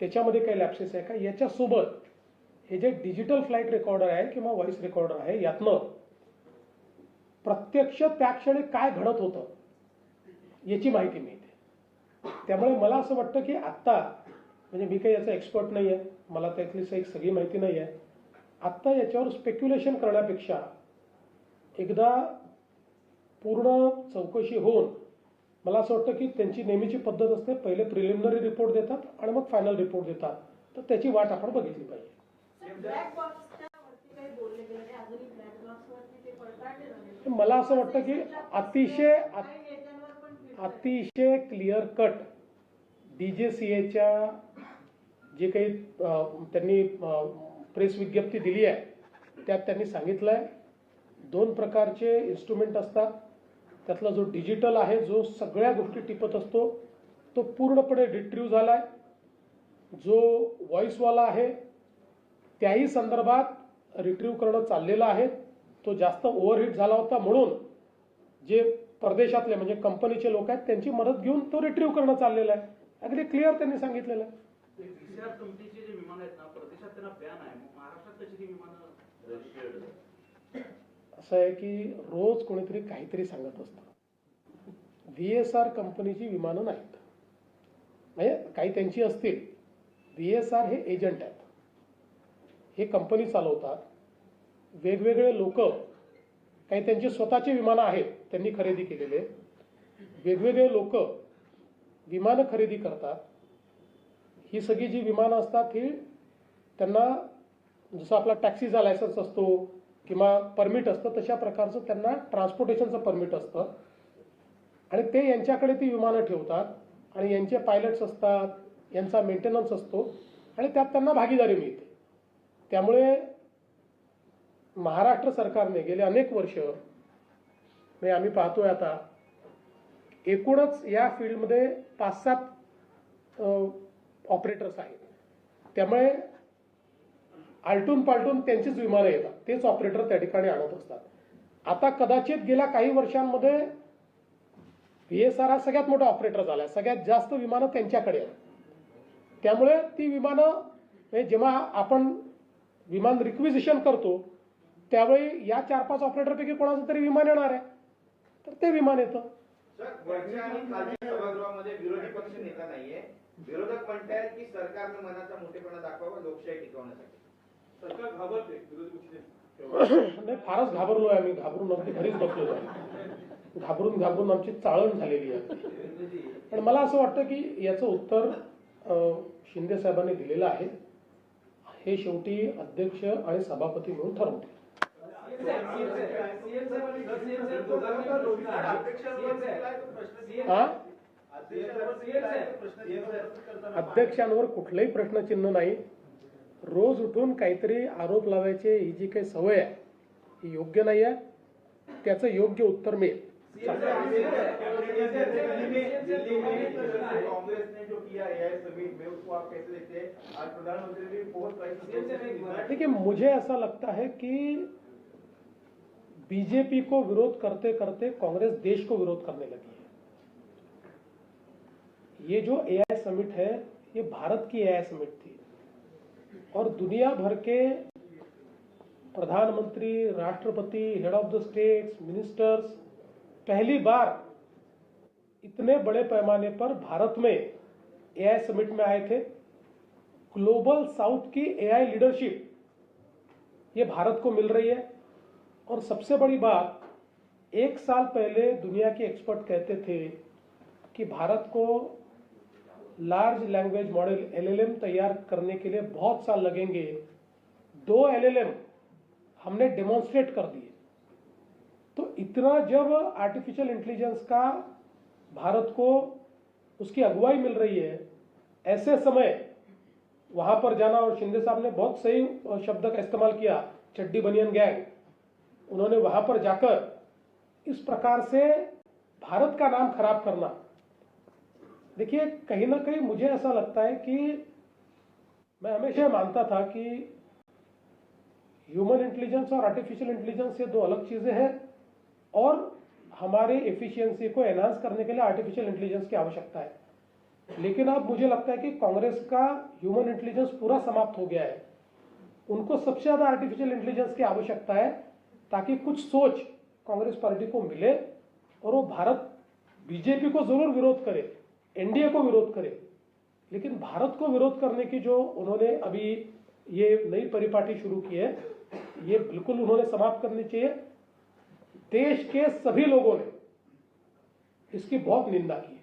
Speaker 1: त्याच्यामध्ये काही लॅप्सेस आहे का. याच्यासोबत हे जे डिजिटल फ्लाईट रेकॉर्डर आहे किंवा व्हॉइस रेकॉर्डर आहे यातनं प्रत्यक्ष त्या क्षणी काय घडत होतं याची माहिती मिळते. त्यामुळे मला असं वाटतं की आत्ता म्हणजे मी काही याचा एक्सपर्ट नाही आहे, मला त्यातली सगळी माहिती नाही आहे. आत्ता याच्यावर स्पेक्युलेशन करण्यापेक्षा एकदा पूर्ण चौकशी होऊन मला असं वाटतं की त्यांची नेहमीची पद्धत असते, पहिले प्रिलिमिनरी रिपोर्ट देतात आणि मग फायनल रिपोर्ट देतात, तर त्याची वाट आपण बघितली पाहिजे. मला असं वाटतं की अतिशय क्लिअर कट DGCAच्या जे काही त्यांनी प्रेस विज्ञप्ती दिली आहे त्यात त्यांनी सांगितलं आहे 2 प्रकारचे इन्स्ट्रुमेंट असतात. त्यातला जो डिजिटल आहे जो सगळ्या गोष्टी टिपत असतो तो पूर्णपणे रिट्रीव्ह झाला आहे. जो व्हॉइसवाला आहे त्याही संदर्भात रिट्रीव्ह करणं चाललेलं आहे. तो जास्त ओव्हरहीट झाला होता म्हणून जे परदेशातले म्हणजे कंपनीचे लोक आहेत त्यांची मदत घेऊन तो रिट्रीव्ह करणं चाललेलं आहे. अगदी क्लिअर त्यांनी सांगितलेलं आहे.
Speaker 7: कंपनीचे जे विमान आहेत ना परदेशात त्यांना बॅन आहे, महाराष्ट्रात कशी ती विमानं रजिस्टर्ड?
Speaker 1: असं आहे की रोज कोणीतरी काहीतरी सांगत असतं. VSR कंपनीची विमानं नाहीत, म्हणजे काही त्यांची असतील. VSR हे एजंट आहेत, हे कंपनी चालवतात. वेगवेगळे लोक काही त्यांची स्वतःची विमानं आहेत त्यांनी खरेदी केलेले, वेगवेगळे लोक विमानं खरेदी करतात. ही सगळी जी विमानं असतात ही त्यांना जसं आपला टॅक्सीचा लायसन्स असतो किंवा परमिट असतं तशा प्रकारचं त्यांना ट्रान्सपोर्टेशनचं परमिट असतं आणि ते यांच्याकडे ती विमानं ठेवतात आणि यांचे पायलट्स असतात, यांचा मेंटेनन्स असतो आणि त्यात त्यांना भागीदारी मिळते. त्यामुळे महाराष्ट्र सरकारने गेले अनेक वर्ष म्हणजे आम्ही पाहतोय आता एकूणच या फील्डमध्ये 5-7 ऑपरेटर्स आहेत. त्यामुळे आलटून पालटून त्यांचीच विमानं येतात, तेच ऑपरेटर त्या ठिकाणी आणत असतात. आता कदाचित गेल्या काही वर्षांमध्ये VSR हा सगळ्यात मोठा ऑपरेटर झाला, सगळ्यात जास्त विमानं त्यांच्याकडे आहेत. त्यामुळे ती विमानं म्हणजे जेव्हा आपण विमान रिक्विजिशन करतो त्यावेळी या 4-5 ऑपरेटरपैकी कोणाचं तरी विमान येणार आहे, तर ते विमान येतं.
Speaker 11: सर, वरच्या आणि खालच्या सभागृहामध्ये विरोधी पक्ष नेता नाहीये. विरोधक म्हणतायत की सरकारनं मनाचा मोठेपणा दाखवावा लोकशाही टिकवण्यासाठी.
Speaker 7: सरकार घाबरते विरोधी पक्ष
Speaker 1: नाही, फारच घाबरलोय आम्ही, घाबरून अगदी घरीच बसलो आहे. घाबरून आमची चाळण झालेली आहे. पण मला असं वाटतं की याचं उत्तर शिंदे साहेबांनी दिलेलं आहे. हे शेवटी अध्यक्ष आणि सभापती मिळून ठरवतील. अध्यक्षांवर कुठलंही प्रश्नचिन्ह नाही. रोज उठून काहीतरी आरोप लावायचे ही जी काही सवय आहे ही योग्य नाही आहे. त्याचं योग्य उत्तर मिळेल.
Speaker 11: कांग्रेस ने जो किया AI समिट में उसको आप कैसे देखते हैं? आज प्रधानमंत्री भी बहुत
Speaker 1: देखिए, मुझे ऐसा लगता है कि बीजेपी को विरोध करते करते कांग्रेस देश को विरोध करने लगी है. ये जो AI समिट है ये भारत की AI समिट थी और दुनिया भर के प्रधानमंत्री, राष्ट्रपति, head of the states, ministers पहली बार इतने बड़े पैमाने पर भारत में AI समिट में आए थे. ग्लोबल साउथ की AI लीडरशिप ये भारत को मिल रही है. और सबसे बड़ी बात, 1 साल पहले दुनिया के एक्सपर्ट कहते थे कि भारत को लार्ज लैंग्वेज मॉडल LLM तैयार करने के लिए बहुत साल लगेंगे. 2 LLM हमने डेमोन्स्ट्रेट कर दिए. तो इतना जब आर्टिफिशियल इंटेलिजेंस का भारत को उसकी अगुवाई मिल रही है, ऐसे समय वहां पर जाना, और शिंदे साहब ने बहुत सही शब्द का इस्तेमाल किया, चड्डी बनियन गैंग, उन्होंने वहां पर जाकर इस प्रकार से भारत का नाम खराब करना. देखिए, कहीं ना कहीं मुझे ऐसा लगता है कि मैं हमेशा मानता था कि ह्यूमन इंटेलिजेंस और आर्टिफिशियल इंटेलिजेंस ये 2 अलग चीजें हैं और हमारे एफिशिएंसी को एनहांस करने के लिए आर्टिफिशियल इंटेलिजेंस की आवश्यकता है. लेकिन अब मुझे लगता है कि कांग्रेस का ह्यूमन इंटेलिजेंस पूरा समाप्त हो गया है. उनको सबसे ज्यादा आर्टिफिशियल इंटेलिजेंस की आवश्यकता है ताकि कुछ सोच कांग्रेस पार्टी को मिले और वो भारत बीजेपी को जरूर विरोध करे, एनडीए को विरोध करे, लेकिन भारत को विरोध करने की जो उन्होंने अभी ये नई परिपाटी शुरू की है, ये बिल्कुल उन्होंने समाप्त करनी चाहिए. देश के सभी लोगों ने इसकी बहुत निंदा की है.